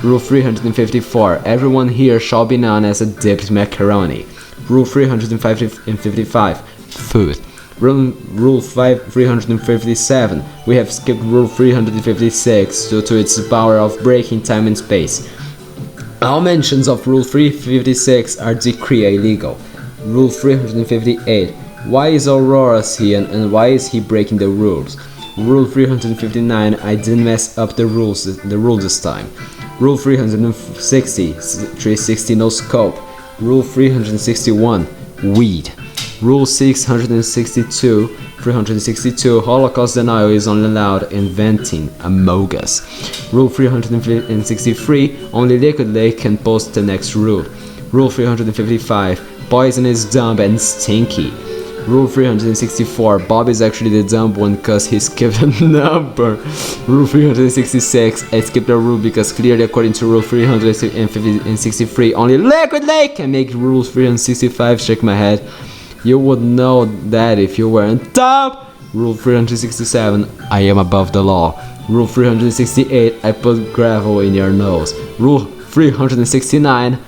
Rule 354, everyone here shall be known as a dipped macaroni. Rule 355, food. Rule 357, we have skipped Rule 356 due to its power of breaking time and space. All mentions of Rule 356 are decree illegal. Rule 358, why is Aurora's here and why is he breaking the rules? Rule 359, I didn't mess up the rule this time. Rule 360 no scope. Rule 361, weed. Rule 362, Holocaust denial is only allowed in venting, amogus. Rule 363, only Liquid Lake can post the next rule. Rule 355, poison is dumb and stinky. Rule 364, Bob is actually the dumb one cause he skipped a number. Rule 366, I skipped a rule because clearly according to Rule 363, only Liquid Lake can make Rule 365. Shake my head. You would know that if you weren't dumb. Rule 367, I am above the law. Rule 368, I put gravel in your nose. Rule 369,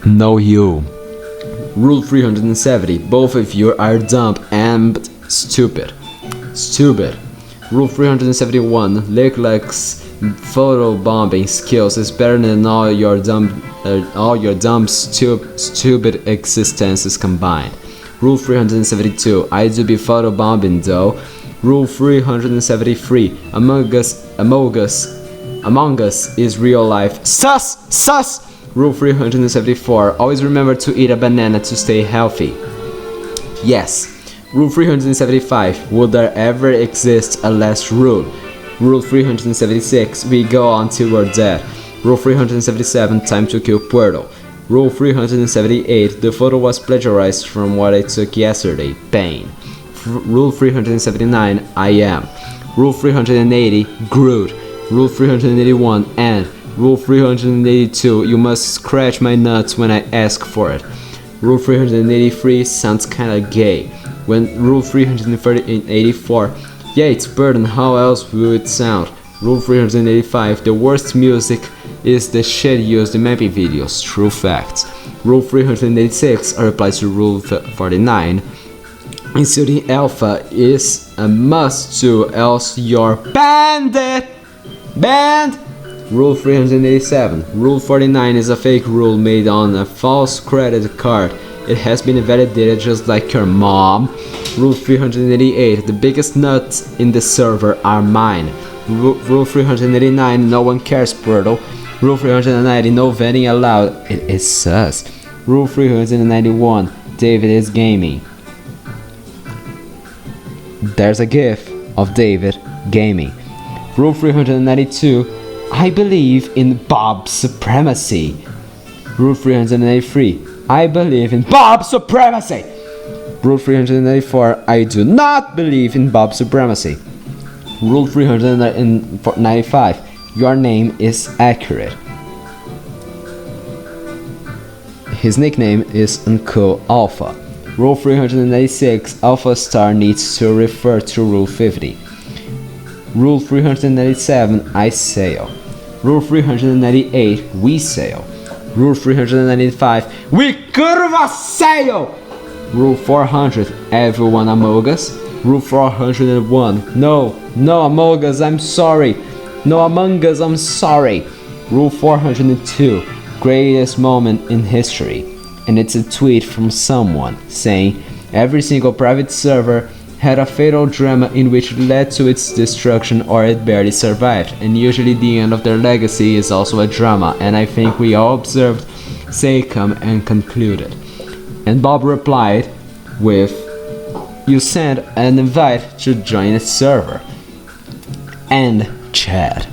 no you. Rule 370, both of you are dumb and stupid. Stupid. Rule 371, Licklick's photobombing skills is better than all your dumb stupid existences combined. Rule 372, I do be photobombing though. Rule 373, Among Us is real life. Sus! Rule 374, always remember to eat a banana to stay healthy. Yes. Rule 375, would there ever exist a last rule? Rule 376, we go on till we're dead. Rule 377, time to kill Puerto. Rule 378, the photo was plagiarized from what I took yesterday. Pain. Rule 379, I am. Rule 380, Groot. Rule 381, and. Rule 382, you must scratch my nuts when I ask for it. Rule 383, sounds kinda gay. When Rule 384, yeah, it's burden, how else will it sound? Rule 385, the worst music is the shit used in mapping videos, true facts. Rule 386, a reply to Rule 49, inserting alpha is a must to, else you're banned! Rule 387, Rule 49 is a fake rule made on a false credit card. It has been validated just like your mom. Rule 388, the biggest nuts in the server are mine. Rule 389, no one cares, Portal. Rule 390, no vetting allowed. It is sus. Rule 391, David is gaming. There's a gif of David gaming. Rule 392, I believe in Bob's supremacy. Rule 393, I believe in Bob's supremacy. Rule 394, I do not believe in Bob's supremacy. Rule 395, your name is accurate. His nickname is Uncle Alpha. Rule 396, Alpha Star needs to refer to Rule 50. Rule 397, I sail. Rule 398, we sail. Rule 395, we curva sail! Rule 400, everyone among us. Rule 401, no among us, I'm sorry. No among us, I'm sorry. Rule 402, greatest moment in history. And it's a tweet from someone saying, every single private server had a fatal drama in which it led to its destruction or it barely survived, and usually the end of their legacy is also a drama, and I think we all observed, say come and concluded. And Bob replied with, you sent an invite to join a server. And chat.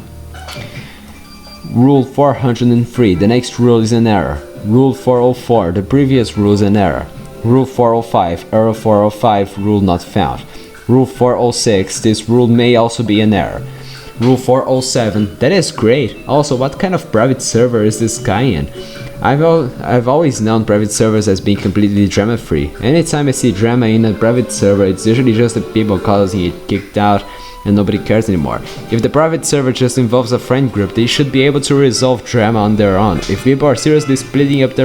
Rule 403, the next rule is an error. Rule 404, the previous rule is an error. Rule 405, error 405, rule not found. Rule 406, this rule may also be an error. Rule 407, that is great. Also, what kind of private server is this guy in? I've always known private servers as being completely drama free. Anytime I see drama in a private server, it's usually just the people causing it kicked out and nobody cares anymore. If the private server just involves a friend group, they should be able to resolve drama on their own. If people are seriously splitting up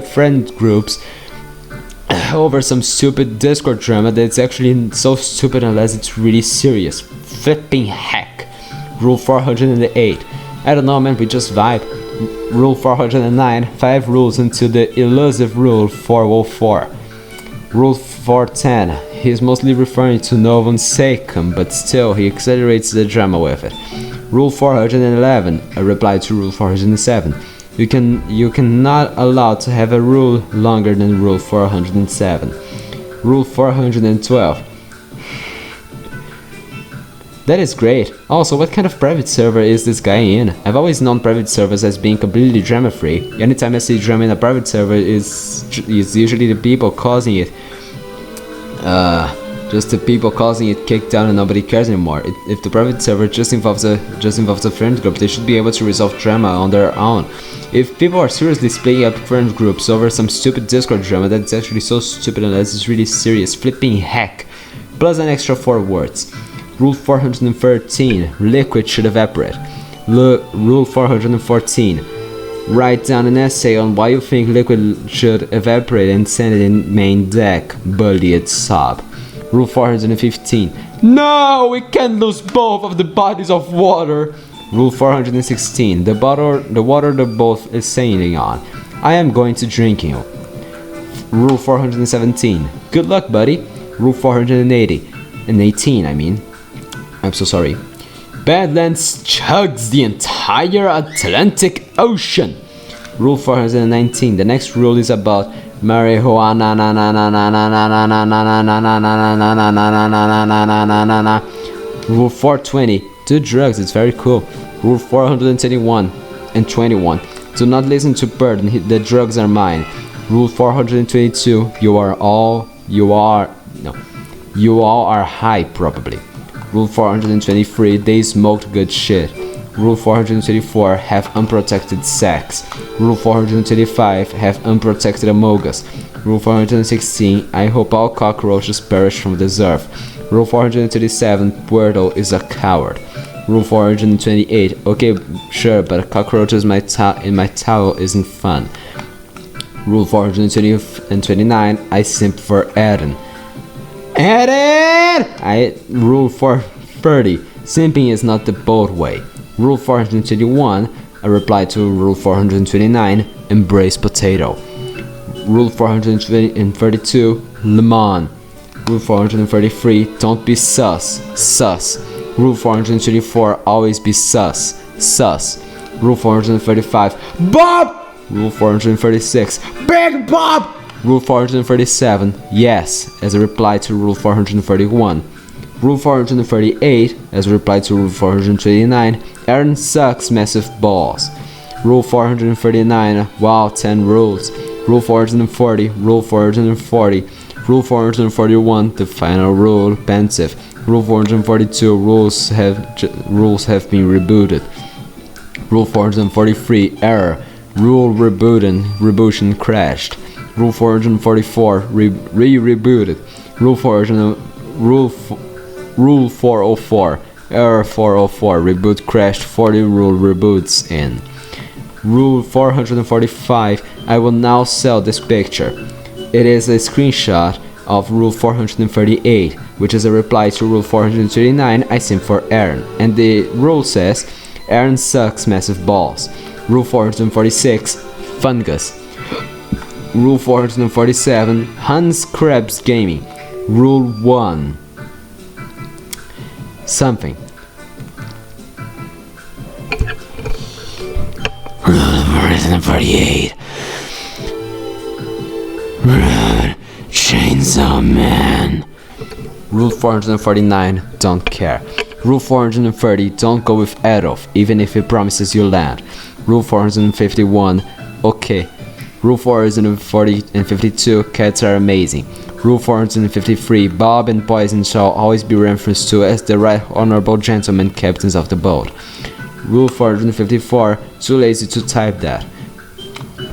friend groups over some stupid Discord drama that's actually so stupid unless it's really serious. Flipping heck. Rule 408. I don't know, man, we just vibe. Rule 409. 5 rules until the elusive Rule 404. Rule 410. He's mostly referring to Novum Secum, but still he accelerates the drama with it. Rule 411. A reply to Rule 407. You cannot allow to have a rule longer than Rule 407. Rule 412. That is great. Also, what kind of private server is this guy in? I've always known private servers as being completely drama free. Anytime I see drama in a private server, it's usually the people causing it. Just the people causing it kicked down and nobody cares anymore. If the private server just involves a friend group, they should be able to resolve drama on their own. If people are seriously splitting up friend groups over some stupid Discord drama, that's actually so stupid unless it's really serious. Flipping heck. Plus an extra 4 words. Rule 413. Liquid should evaporate. Rule 414. Write down an essay on why you think liquid should evaporate and send it in main deck. Bullied sob. Rule 415. No, we can't lose both of the bodies of water. Rule 416. The water the boat is sailing on. I am going to drink you. Rule 417. Good luck, buddy. Rule 480. And 18, I mean. I'm so sorry. Badlands chugs the entire Atlantic Ocean. Rule 419. The next rule is about marijuana. Rule 420. Do drugs, it's very cool. Rule 421 and 21. Do not listen to Bird, the drugs are mine. Rule 422. You all are high probably. Rule 423. They smoked good shit. Rule 424. Have unprotected sex. Rule 425. Have unprotected amogus. Rule 416. I hope all cockroaches perish from this earth. Rule 437. Puerto is a coward. Rule 428. Okay, sure, but cockroaches in my towel isn't fun. Rule 420 and 29. I simp for Eren. Rule 430. Simping is not the bold way. Rule 421. A reply to Rule 429. Embrace potato. Rule 432. Lemon. Rule 433. Don't be sus. Sus. Rule 424. Always be sus. Sus. Rule 435. Bob! Rule 436. Big Bob! Rule 437. Yes, as a reply to Rule 431. Rule 438, as a reply to Rule 429. Aaron sucks massive balls. Rule 439. Wow, 10 rules. Rule 440. Rule 440. Rule 441. The final rule. Pensive. Rule 442. Rules have been rebooted. Rule 443. Error. Rule rebootion crashed. Rule 444. Rebooted. Rule 404. Error 404. Reboot crashed. 40 rule reboots in. Rule 445. I will now sell this picture. It is a screenshot of Rule 438, which is a reply to Rule 439. I simp for Aaron. And the rule says, Aaron sucks massive balls. Rule 446. Fungus. Rule 447. Hans Krebs Gaming. Rule 1. Something. Rule 448. Run, Chainsaw Man. Rule 449. Don't care. Rule 430. Don't go with Adolf, even if he promises you land. Rule 451. Okay. Rule 440 and 52. Cats are amazing. Rule 453. Bob and Poison shall always be referenced to as the right honorable gentlemen captains of the boat. Rule 454. Too lazy to type that.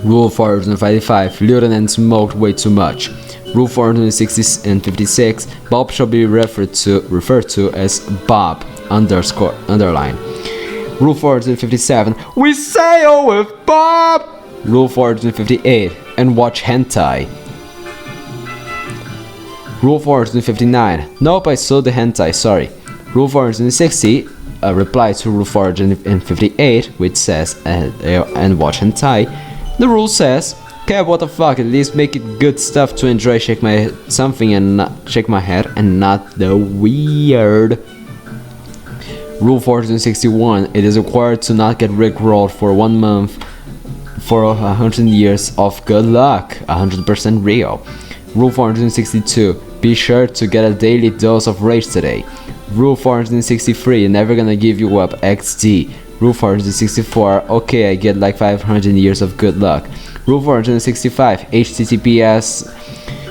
Rule 455. Lieutenant smoked way too much. Rule 460 and 56. Bob shall be referred to as Bob underline. Rule 457. We sail with Bob. Rule 458. And watch hentai. Rule 459. Nope, I saw the hentai, sorry. Rule 460. A reply to Rule 458, which says and watch hentai. The rule says, Kev, what the fuck, at least make it good stuff to enjoy, shake my head and not the weird. Rule 461. It is required to not get rickrolled for 1 month for 100 years of good luck. 100% real. Rule 462. Be sure to get a daily dose of rage today. Rule 463. Never gonna give you up XD. Rule 464. Okay, I get like 500 years of good luck. Rule 465. HTTPS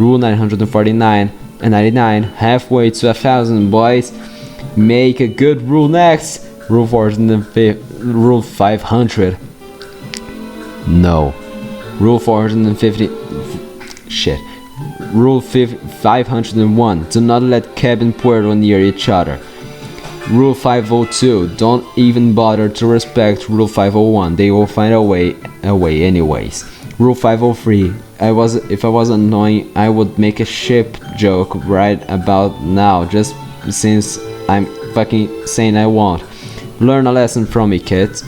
Rule 949 and 99. Halfway to 1,000, boys. Make a good rule next. Rule 500. No. Rule 450. Shit. Rule 501. Do not let cabin puerto near each other. Rule 502. Don't even bother to respect Rule 501. They will find a way anyways. Rule 503. If I was annoying, I would make a ship joke right about now, just since I'm fucking saying I won't. Learn a lesson from me, kids.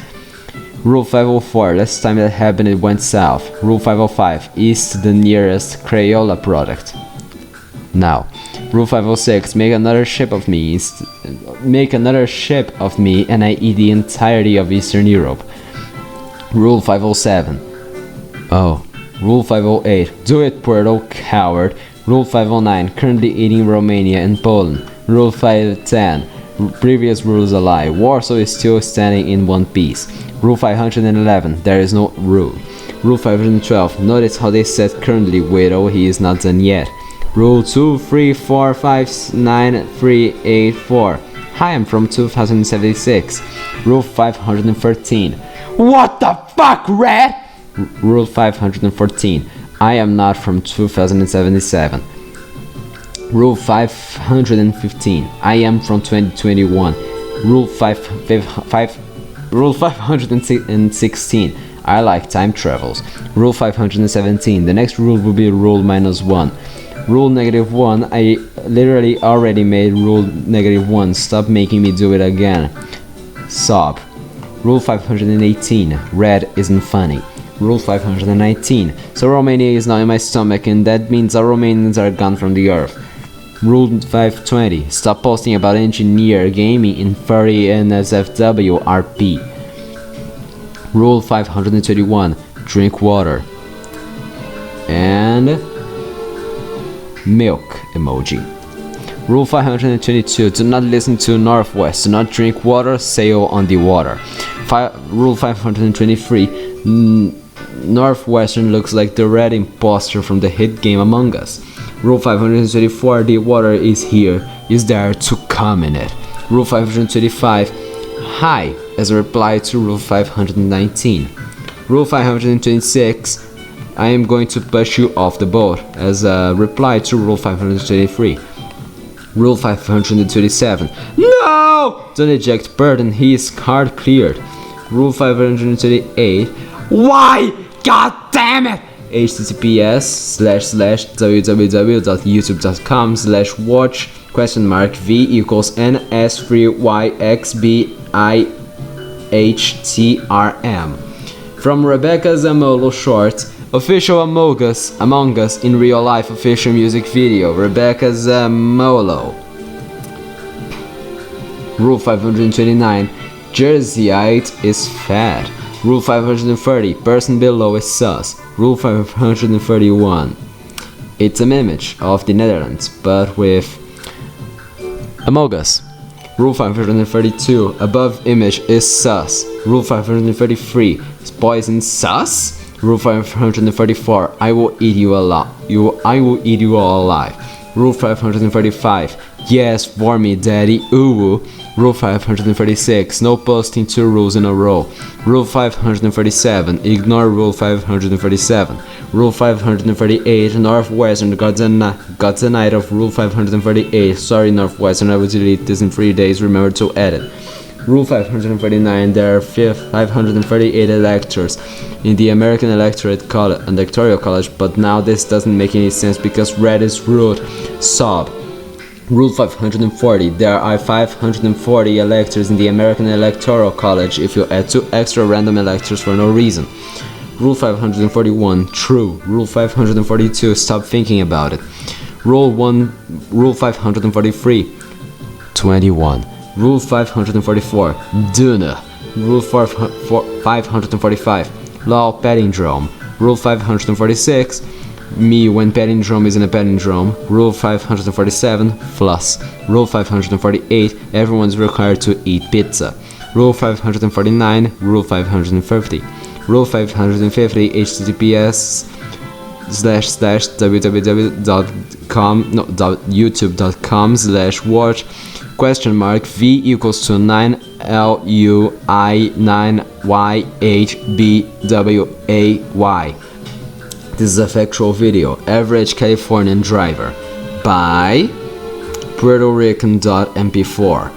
Rule 504. Last time that happened, it went south. Rule 505. East the nearest Crayola product. Now. Rule 506. Make another ship of me and I eat the entirety of Eastern Europe. Rule 507. Oh. Rule 508. Do it, Puerto, coward. Rule 509. Currently eating Romania and Poland. Rule 510. Previous rule is a lie. Warsaw is still standing in one piece. Rule 511. There is no rule. Rule 512. Notice how they said currently, widow, he is not done yet. Rule 2345938 Hi, I'm from 2076. Rule 513. What the fuck, Red? Rule 514. I am not from 2077. Rule 515. I am from 2021. Rule 516. I like time travels. Rule 517. The next rule will be rule -1. Rule -1. I literally already made rule -1. Stop making me do it again. Sob. Rule 518. Red isn't funny. Rule 519. So Romania is now in my stomach, and that means all Romanians are gone from the earth. Rule 520. Stop posting about engineer gaming in furry NSFW RP. Rule 521. Drink water. And milk emoji. Rule 522. Do not listen to Northwest. Do not drink water. Sail on the water. Rule 523. Northwestern looks like the red imposter from the hit game Among Us. Rule 524. The water is there to come in it. Rule 525. Hi, as a reply to Rule 519. Rule 526. I am going to push you off the boat, as a reply to Rule 523. Rule 527. No! Don't eject Burden, he is card cleared. Rule 528. Why? God damn it! https://www.youtube.com/watch V = NS3YXBIHTRM. From Rebecca Zamolo short, official Among Us in real life official music video, Rebecca Zamolo. Rule 529. Jerseyite is fat. Rule 530. Person below is sus. Rule 531. It's an image of the Netherlands, but with Among Us. Rule 532. Above image is sus. Rule 533. Poison sus. Rule 534. I will eat you alive. I will eat you all alive. Rule 535. Yes, for me, daddy. Ooh. Rule 536. No posting 2 rules in a row. Rule 537. Ignore Rule 537. Rule 538. Northwestern got the night of Rule 538. Sorry, Northwestern, I will delete this in 3 days. Remember to edit. Rule 539. There are 538 electors in the American Electoral College, but now this doesn't make any sense because red is ruled. Sob. Rule 540. There are 540 electors in the American Electoral College if you add 2 extra random electors for no reason. Rule 541. True. Rule 542. Stop thinking about it. Rule 543. 21. Rule 544. Duna. Rule 545. Law palindrome. Rule 546. Me when palindrome is in a palindrome. Rule 547. Floss. Rule 548. Everyone's required to eat pizza. Rule 549. Rule 550. Rule 550. HTTPS youtube.com/watch V equals to 9LUI9YHBWAY. This is a factual video. Average Californian driver by Puerto Rican.mp4.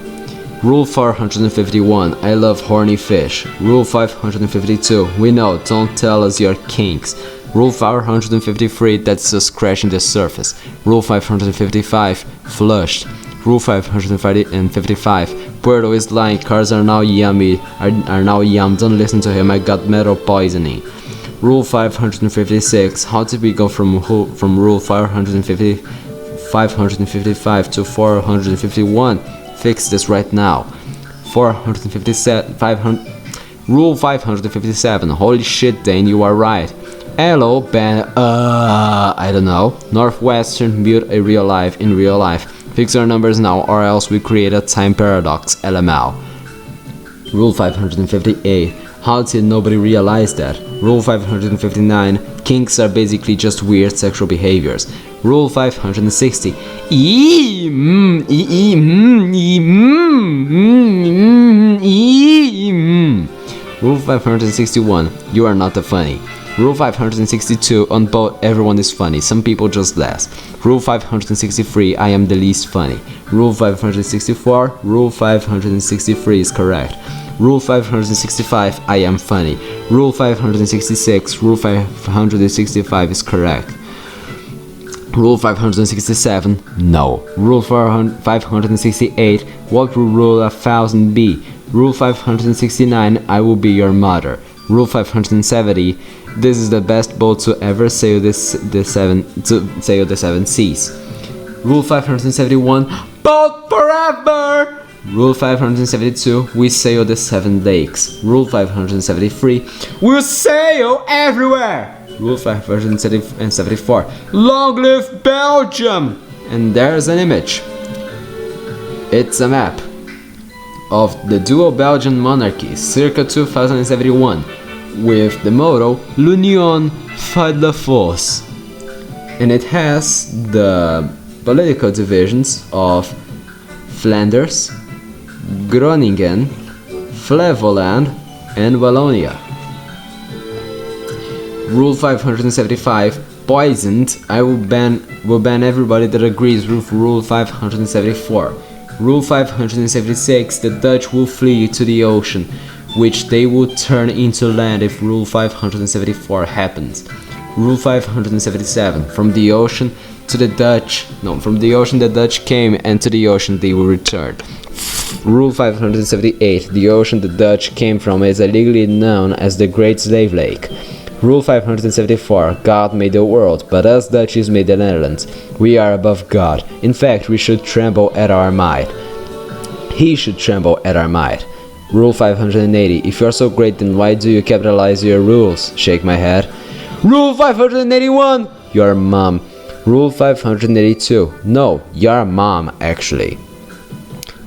Rule 451, I love horny fish. Rule 552, we know, don't tell us your kinks. Rule 453, that's just scratching the surface. Rule 555, flushed. Rule 555, Puerto is lying, cars are now yummy, are now yum, don't listen to him, I got metal poisoning. Rule 556, how did we go from Rule 555 to 451? Fix this right now. 457, Rule 557, holy shit Dane, you are right. Hello Ben, I don't know. Northwestern, mute a real life in real life. Fix your numbers now or else we create a time paradox, LML. Rule 558, how did nobody realize that? Rule 559, kinks are basically just weird sexual behaviors. Rule 560, Rule 561, you are not the funny. Rule 562, on both everyone is funny, some people just laugh. Rule 563, I am the least funny. Rule 564, Rule 563 is correct. Rule 565, I am funny. Rule 566, Rule 565 is correct. Rule 567, no. Rule 568, what will Rule 1000 be? Rule 569, I will be your mother. Rule 570, this is the best boat to ever sail the seven seas. Rule 571, boat forever! Rule 572, we sail the 7 lakes. Rule 573, we'll sail everywhere! Rule 574, long live Belgium! And there's an image. It's a map of the dual Belgian monarchy circa 2071 with the motto L'Union fait la force, and it has the political divisions of Flanders, Groningen, Flevoland, and Wallonia. Rule 575, poisoned, I will ban everybody that agrees with Rule 574. Rule 576, the Dutch will flee to the ocean, which they would turn into land if Rule 574 happens. Rule 577, from the ocean the Dutch came, and to the ocean they will return. Rule 578, the ocean the Dutch came from is legally known as the Great Slave Lake. Rule 574, God made the world, but us Dutchies made the Netherlands. We are above God. In fact, we should tremble at our might. He should tremble at our might. Rule 580, if you are so great, then why do you capitalize your rules? Shake my head. Rule 581, your mom. Rule 582, no, your mom actually.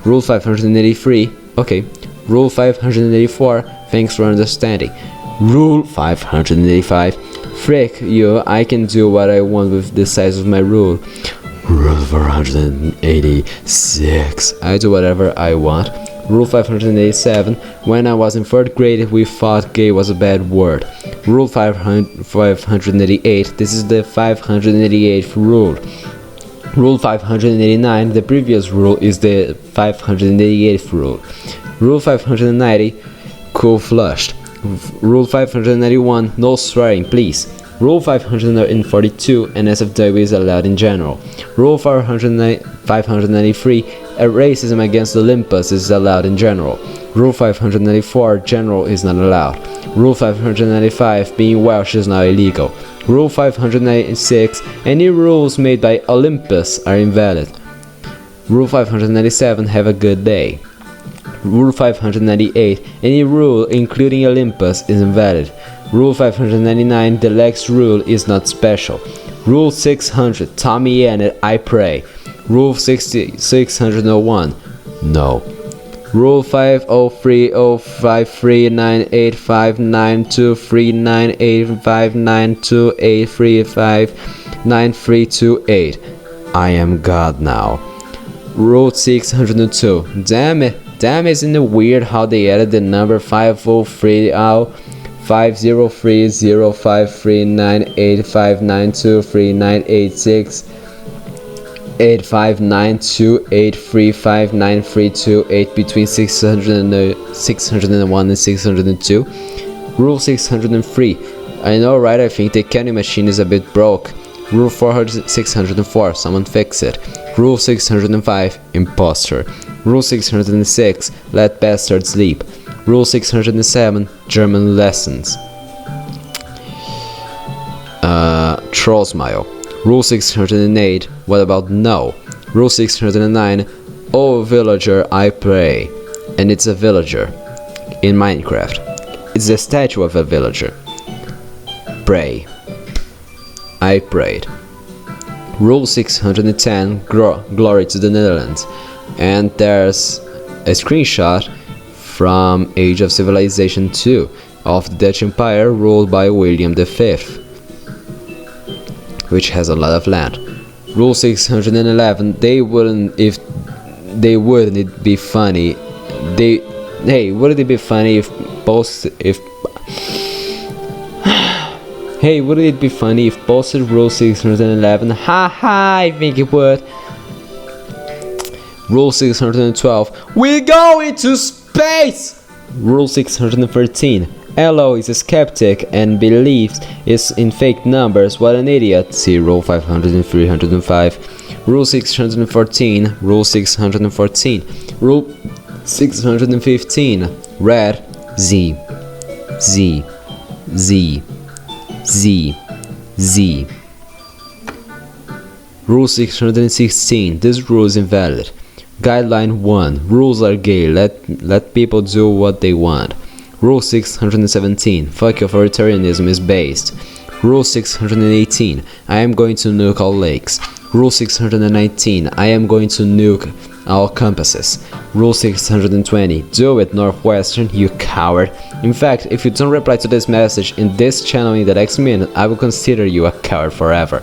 Rule 583, okay. Rule 584, thanks for understanding. Rule 585, frick you, I can do what I want with the size of my rule. Rule 486, I do whatever I want. Rule 587, when I was in 3rd grade we thought gay was a bad word. Rule 588, this is the 588th rule. Rule 589, the previous rule is the 588th rule. Rule 590, cool flushed. Rule 591, no swearing please. Rule 542, an SFW is allowed in general. Rule 593, a racism against Olympus is allowed in general. Rule 594, general is not allowed. Rule 595, being Welsh is now illegal. Rule 596, any rules made by Olympus are invalid. Rule 597, have a good day. Rule 598, any rule including Olympus is invalid. Rule 599, the Lex rule is not special. Rule 600, Tommy Annett, I pray. Rule 601, no. Rule 50305398592385928359358. I am God now. Rule 602. Damn it, isn't it weird how they added the number 503 out? 503053985923986 85928359328 between 601 and 602. Rule 603. I know, right? I think the candy machine is a bit broke. Rule 604. Someone fix it. Rule 605. Imposter. Rule 606. Let bastards sleep. Rule 607. German lessons. Troll smile. Rule 608. What about no? Rule 609. Oh villager, I pray. And it's a villager. In Minecraft. It's a statue of a villager. Pray. I prayed. Rule 610. Glory to the Netherlands. And there's a screenshot from Age of Civilization 2 of the Dutch Empire ruled by William V, which has a lot of land. Rule 611. Wouldn't it be funny? Wouldn't it be funny if Hey, wouldn't it be funny if posted Rule 611? Haha, I think it would. Rule 612. We go into space! Rule 613. Elo is a skeptic and believes it's in fake numbers. What an idiot. See Rule 500 and 305. Rule 614. Rule 614. Rule 615. Red. Z. Z. Z. Z. Z. Rule 616. This rule is invalid. Guideline 1. Rules are gay. Let people do what they want. Rule 617. Fuck authoritarianism is based. Rule 618. I am going to nuke all lakes. Rule 619. I am going to nuke all compasses. Rule 620. Do it, Northwestern, you coward. In fact, if you don't reply to this message in this channel in the next minute, I will consider you a coward forever.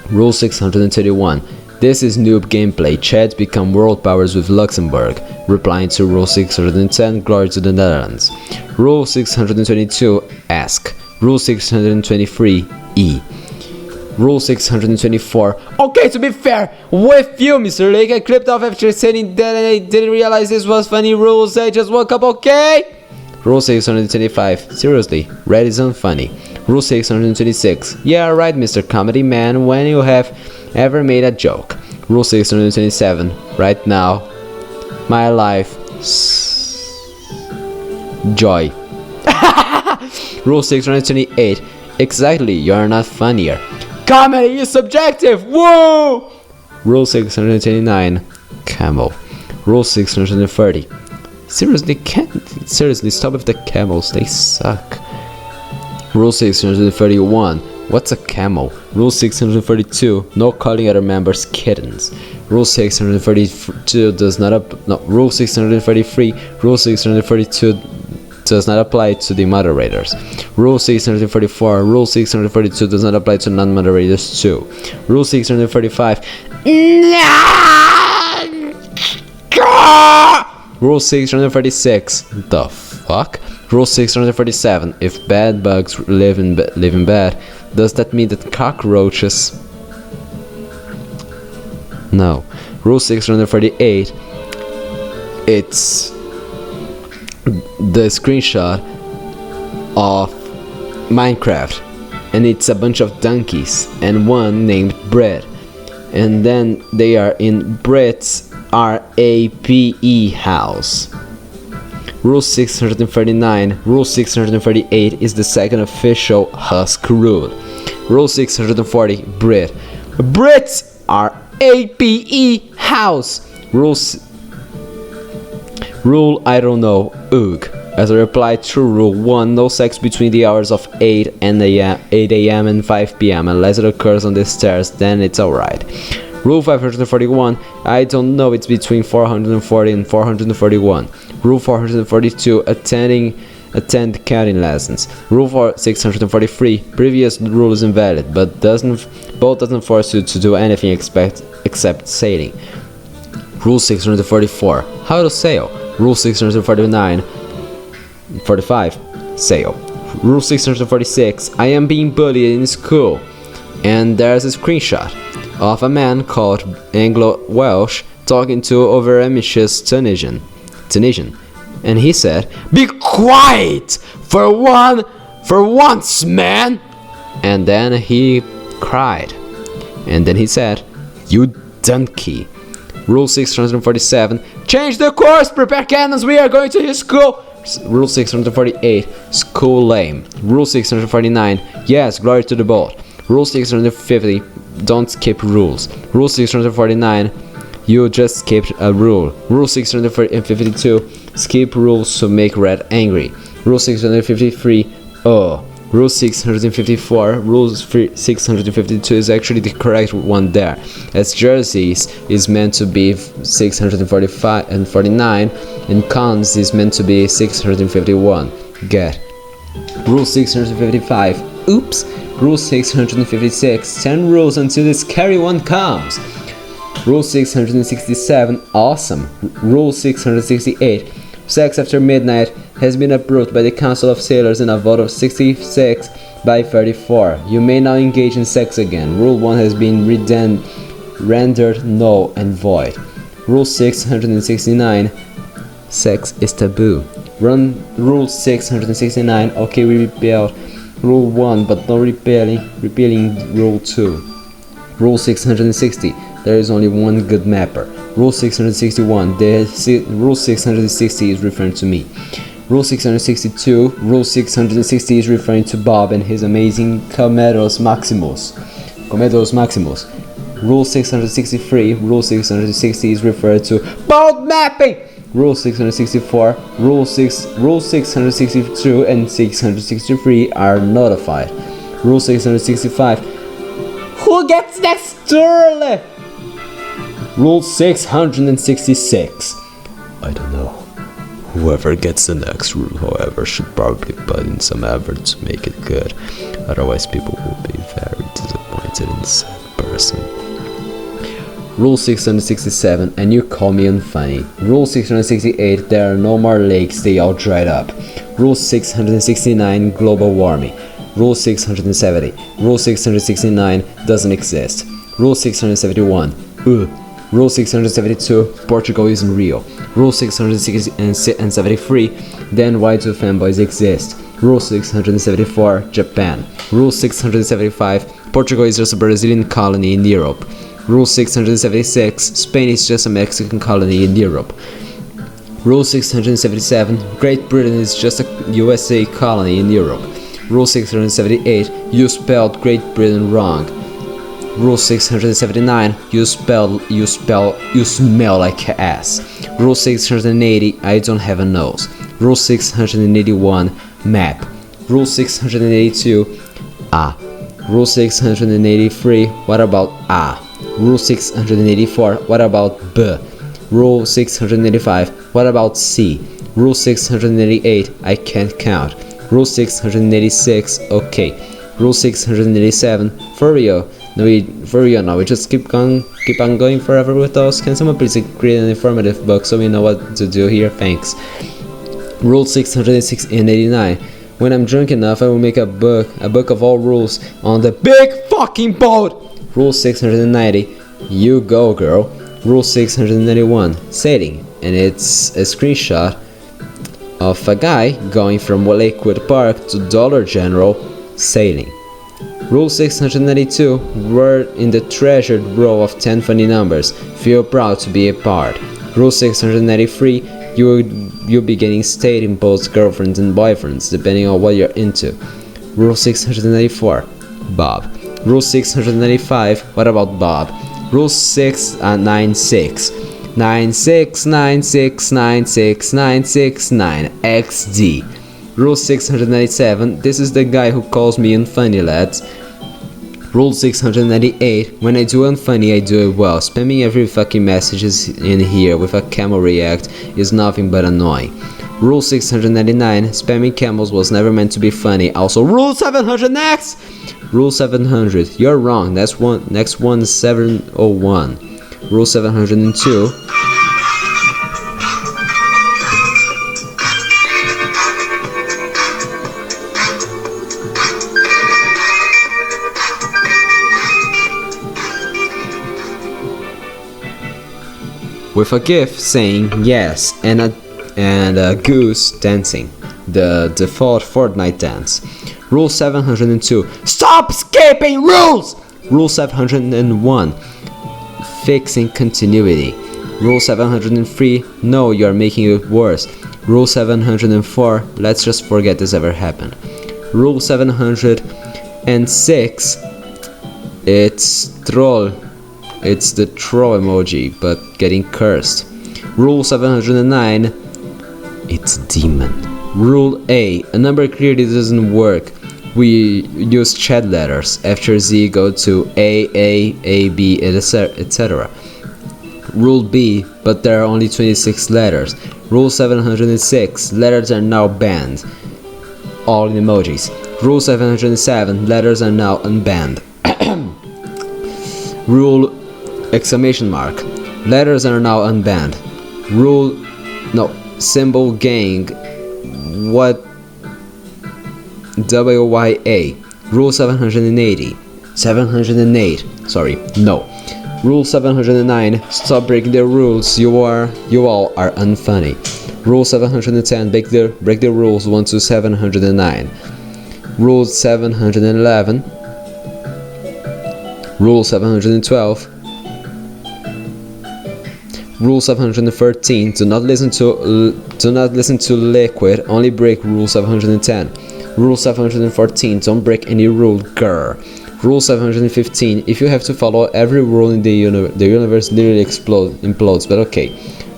Rule 631. This is noob gameplay. Chads become world powers with Luxembourg. Replying to Rule 610. Glory to the Netherlands. Rule 622. Ask. Rule 623. E. Rule 624. Okay, to be fair with you, Mr. Lake, I clipped off after saying that I didn't realize this was funny. Rules, I just woke up, okay? Rule 625. Seriously, red is unfunny. Rule 626. Yeah, right, Mr. Comedy Man, when you have ever made a joke. Rule 627. Right now, my life. Joy. Rule 628. Exactly, you're not funnier. Comedy is subjective! Whoa! Rule 629. Camel. Rule 630. Seriously, stop with the camels, they suck. Rule 631. What's a camel? Rule 632. No calling other members kittens. Rule 632 does not Rule 633. Rule 632 does not apply to the moderators. Rule 634. Rule 642 does not apply to non-moderators too. Rule 635. Rule 636. The fuck? Rule 637. If bad bugs live in bed, does that mean that cockroaches? No. Rule 638. It's the screenshot of Minecraft, and it's a bunch of donkeys and one named Brett, and then they are in Brett's RAPE house. Rule 639. Rule 638 is the second official Husk rule. Rule 640. Brett's RAPE house. Rule I don't know. Oog. As a reply to Rule 1, no sex between the hours of 8 a.m. and 5 p.m. unless it occurs on the stairs, then it's alright. Rule 541, I don't know, it's between 440 and 441. Rule 442, attend counting lessons. Rule 643, previous rule is invalid, but boat doesn't force you to do anything except sailing. Rule 644, how to sail. Rule 645, sail. Rule 646, I am being bullied in school. And there's a screenshot of a man called Anglo-Welsh talking to over-ambitious Tunisian. And he said, "Be quiet! For once, man!" And then he cried. And then he said, "You donkey." Rule 647, change the course, prepare cannons, we are going to his school. Rule 648, school lame. Rule 649, yes, glory to the boat. Rule 650, don't skip rules. Rule 649, you just skipped a rule. Rule 652, skip rules to make red angry. Rule 653, oh. Rule 654, Rule 652 is actually the correct one there, as jerseys is meant to be 645 and 49, and cons is meant to be 651. Get. Rule 655, oops. Rule 656, 10 rules until the scary one comes. Rule 667, awesome. Rule 668, sex after midnight has been approved by the Council of Sailors in a vote of 66 by 34. You may now engage in sex again. Rule 1 has been rendered null and void. Rule 669, sex is taboo. Rule 669, okay, we repealed Rule 1 but no repealing Rule 2. Rule 660, there is only one good mapper. Rule 661, Rule 660 is referring to me. Rule 662, Rule 660 is referring to Bob and his amazing Comedos Maximus. Rule 663, Rule 660 is referred to boat mapping. Rule 664, Rule 662 and 663 are notified. Rule 665, who gets next early? Rule 666, I don't know. Whoever gets the next rule, however, should probably put in some effort to make it good. Otherwise, people will be very disappointed in said person. Rule 667, and you call me unfunny. Rule 668, there are no more lakes, they all dried up. Rule 669, global warming. Rule 670, Rule 669 doesn't exist. Rule 671, Rule 672, Portugal isn't real. Rule 673, then why do fanboys exist? Rule 674, Japan. Rule 675, Portugal is just a Brazilian colony in Europe. Rule 676, Spain is just a Mexican colony in Europe. Rule 677, Great Britain is just a USA colony in Europe. Rule 678, you spelled Great Britain wrong. Rule 679, you smell like ass. Rule 680, I don't have a nose. Rule 681, map. Rule 682, Rule 683, what about Rule 684, what about b? Rule 685, what about c? Rule 688, I can't count. Rule 686, okay. Rule 687, for real. No, we just keep on going forever with those. Can someone please create an informative book so we know what to do here? Thanks. Rule 689. When I'm drunk enough, I will make a book of all rules on the big fucking boat. Rule 690. You go, girl. Rule 691. Sailing, and it's a screenshot of a guy going from Lakewood Park to Dollar General sailing. Rule 692, word in the treasured row of 10 funny numbers. Feel proud to be a part. Rule 693, you'll be getting stayed in both girlfriends and boyfriends, depending on what you're into. Rule 694, Bob. Rule 695, what about Bob? Rule 696, 9696969696 XD. Rule 697, this is the guy who calls me unfunny, lads. Rule 698, when I do unfunny, I do it well. Spamming every fucking messages in here with a camel react is nothing but annoying. Rule 699, spamming camels was never meant to be funny. Also, Rule 700 next! Rule 700, you're wrong. Next one is 701. Rule 702. With a GIF saying yes and a goose dancing, the default Fortnite dance. Rule 702, stop skipping rules! Rule 701, fixing continuity. Rule 703, no, you're making it worse. Rule 704, let's just forget this ever happened. Rule 706, it's troll. It's the troll emoji, but getting cursed. Rule 709, it's demon. Rule A, a number clearly doesn't work. We use chat letters. After Z go to A, B, etc. Rule B, but there are only 26 letters. Rule 706, letters are now banned. All in emojis. Rule 707, letters are now unbanned. Rule exclamation mark, letters are now unbanned. Symbol gang, what WYA. Rule 708, Rule 709, stop breaking the rules, you all are unfunny. Rule 710, break the rules 1 to 709. Rule 711, Rule 712, Rule 713, do not listen to liquid, only break Rule 710. Rule 714, don't break any rule, grr. Rule 715, if you have to follow every rule in the universe literally implodes, but okay.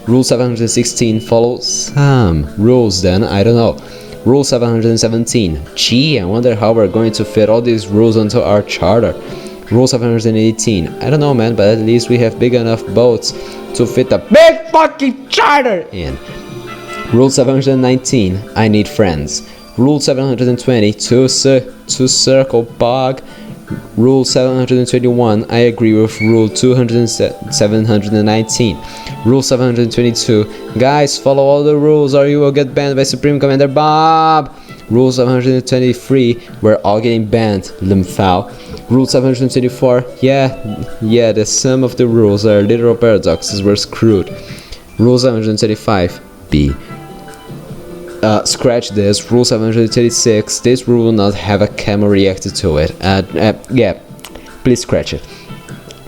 Rule 716, follow some rules then, I don't know. Rule 717, gee, I wonder how we're going to fit all these rules onto our charter. Rule 718, I don't know man, but at least we have big enough boats to fit the big fucking charter in. Rule 719, I need friends. Rule 720, to circle bog. Rule 721, I agree with Rule 719. Rule 722, guys, follow all the rules or you will get banned by Supreme Commander Bob. Rule 723, we're all getting banned, Limfao. Rule 724, yeah, the sum of the rules are literal paradoxes, we're screwed. Rule 725, B. Scratch this. Rule 736, this rule will not have a camera reacted to it. Yeah, please scratch it.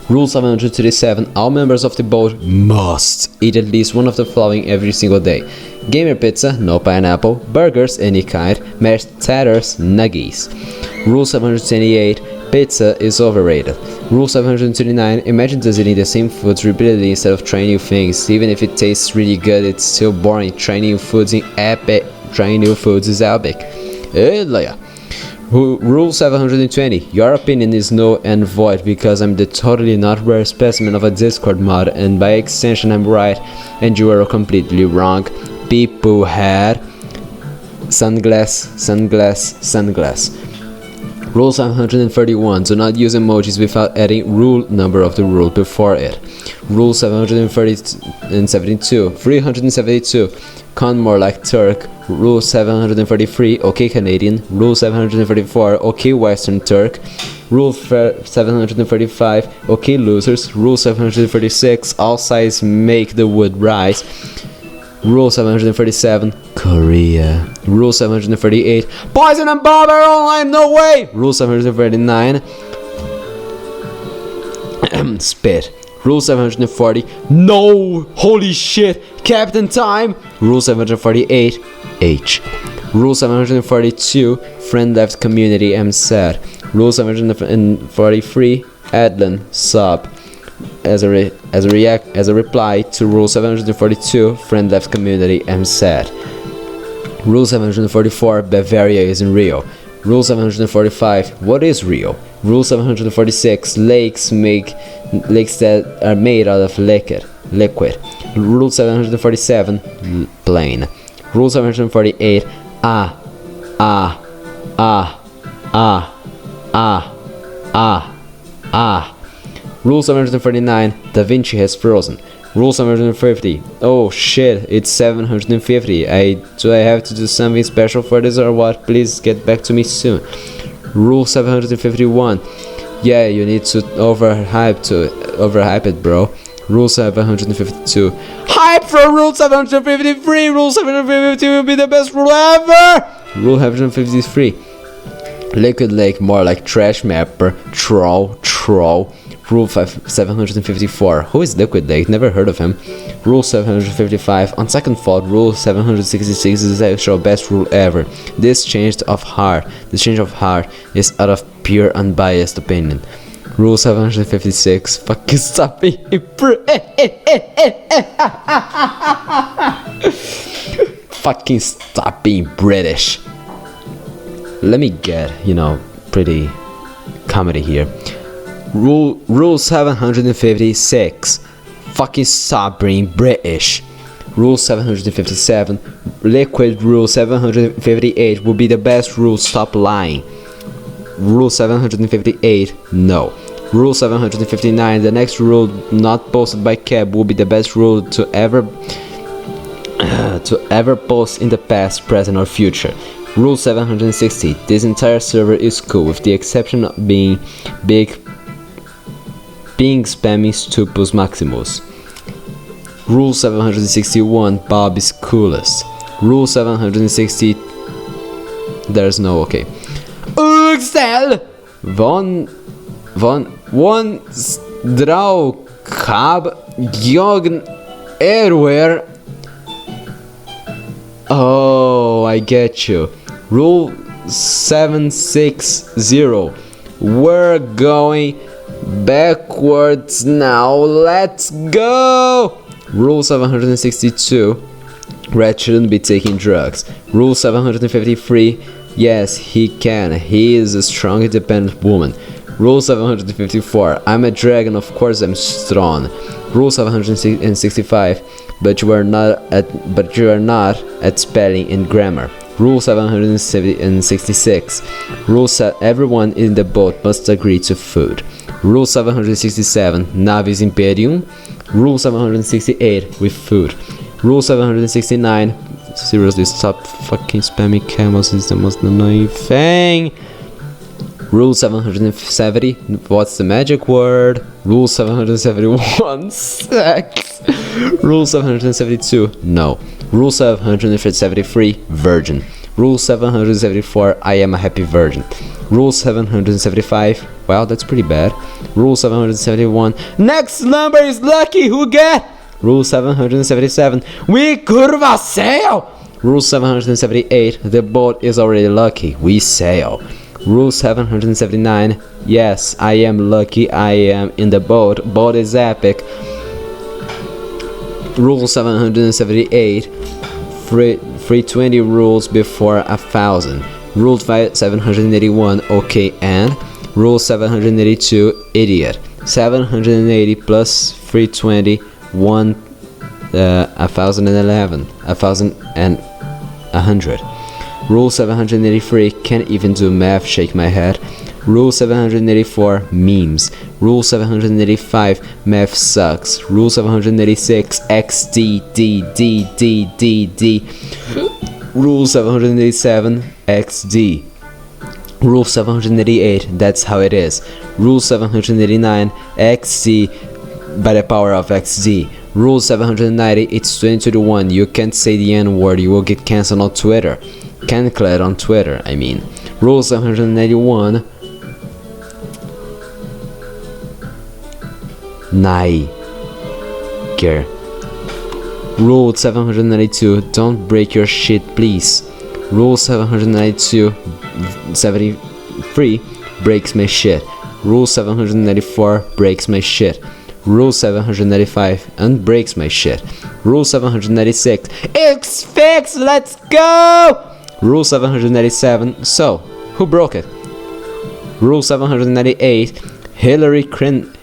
Rule 737, all members of the boat must eat at least one of the following every single day. Gamer pizza, no pineapple. Burgers, any kind. Mashed taters, nuggies. Rule 728, pizza is overrated. Rule 729, imagine just eating the same foods repeatedly instead of trying new things. Even if it tastes really good, it's still boring. Trying new foods is epic. Rule 720, your opinion is null and void because I'm the totally not rare specimen of a Discord mod, and by extension I'm right and you are completely wrong. People had sunglass. Rule 731, do not use emojis without adding rule number of the rule before it. Rule 372, con more like Turk. Rule 743, okay Canadian. Rule 744, okay Western Turk. Rule 745, okay losers. Rule 746, all sides make the wood rise. Rule 737, Korea. Rule 738, poison and bomb are online, no way! Rule 739, spit. Rule 740, no! Holy shit! Captain Time! Rule 748, H. Rule 742, friend left community, I'm sad. Rule 743, Adlin, sub. As a reply to Rule 742, friend left community, I'm sad. Rule 744, Bavaria is in Rio. Rule 745, what is real? Rule 746, lakes that are made out of liquid. Rule 747, plain. Rule 748, ah. Rule 749, Da Vinci has frozen. Rule 750, oh shit, it's 750. Do I have to do something special for this or what? Please get back to me soon. Rule 751, yeah, you need to overhype it, bro. Rule 752, hype for Rule 753. Rule 752 will be the best rule ever. Rule 753, liquid lake more like trash mapper. Troll. Rule 754, who is Liquid Lake? Never heard of him. Rule 755, on second thought, Rule 766 is the actual best rule ever. This change of heart is out of pure unbiased opinion. Rule 756, fucking stop being fucking stop being British. Let me get, pretty comedy here. Rule 756, fucking stop being British. Rule 757, liquid. Rule 758 will be the best rule, stop lying. Rule 758, no. Rule 759, the next rule not posted by Cab will be the best rule to ever post in the past, present or future. Rule 760, this entire server is cool with the exception of being spammy stupus maximus. Rule 761, Bob is coolest. Rule 760, there's no okay. Uxel von Strau Cab Jogn Airware. Oh, I get you. Rule 760, we're going backwards now, let's go. Rule 762, Red shouldn't be taking drugs. Rule 753, yes, he can, he is a strong independent woman. Rule 754, I'm a dragon, of course I'm strong. Rule 765, but you are not at spelling and grammar. Rule 766, everyone in the boat must agree to food. Rule 767, Navis Imperium. Rule 768, with food. Rule 769, seriously, stop fucking spamming camels, it's the most annoying thing. Rule 770, what's the magic word? Rule 771, sex. Rule 772, no. Rule 773, virgin. Rule 774, I am a happy virgin. Rule 775, well, that's pretty bad. Rule 771, next number is lucky, who get? Rule 777, we curva sail. Rule 778, the boat is already lucky, we sail. Rule 779, yes, I am lucky, I am in the boat, boat is epic. Rule 778, 320 rules before 1,000. Rule 781, okay, and Rule 782, idiot. 780 plus 320, 1,011, 1,100. Rule 783, can't even do math, shake my head. Rule 784, memes. Rule 785, math sucks. Rule 786, XD. Rule 787, XD. Rule 788, that's how it is. Rule 789, XD by the power of XD. Rule 790, it's 2021, you can't say the N-word, you will get cancelled on Twitter. Cancelled on Twitter, I mean. Rule 791, Niger. Rule 792, don't break your shit, please. Rule 792, 73, breaks my shit. Rule 794, breaks my shit. Rule 795, unbreaks my shit. Rule 796, it's fixed, let's go! Rule 797, so, Who broke it? Rule 798. Hillary Clinton.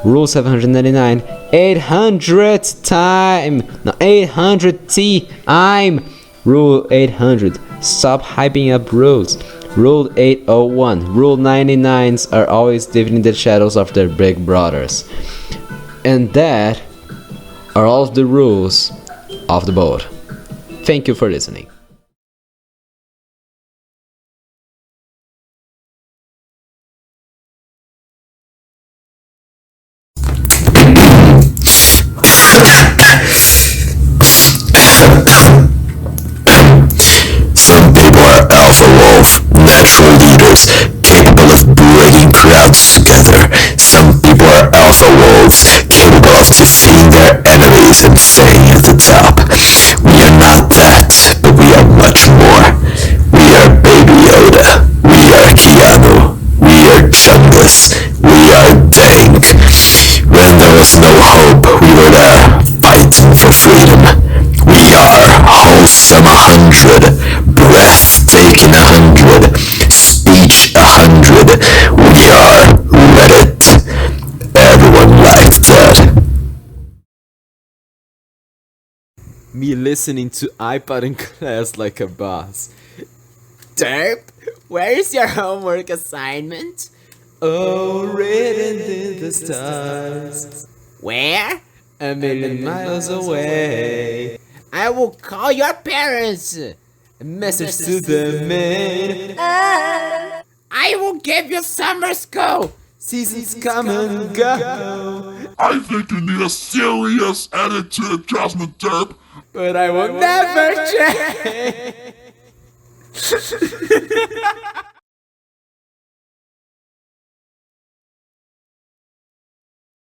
Rule 799. 800 time. No, 800 time. Rule 800. Stop hyping up rules. Rule 801. Rule 99s are always living in the shadows of their big brothers. And that are all of the rules of the boat. Thank you for listening. Some people are alpha wolf, natural leaders, capable of bringing crowds together. Some people are alpha wolves, capable of defeating their enemies and staying at the top. We are not that, but we are much more. We are Baby Yoda. We are Keanu. We are Chungus. We are Dank. When there was no hope, we were there, fighting for freedom. We are wholesome 100, breathtaking 100, speech 100. We are Reddit. Everyone liked that. Me listening to iPod in class like a boss. Derp, where is your homework assignment? Oh, written in the stars. Where? A million miles away. I will call your parents. A message to the main. I will give you summer school. Seasons come and go. I think you need a serious attitude adjustment, Derp. But I will never change.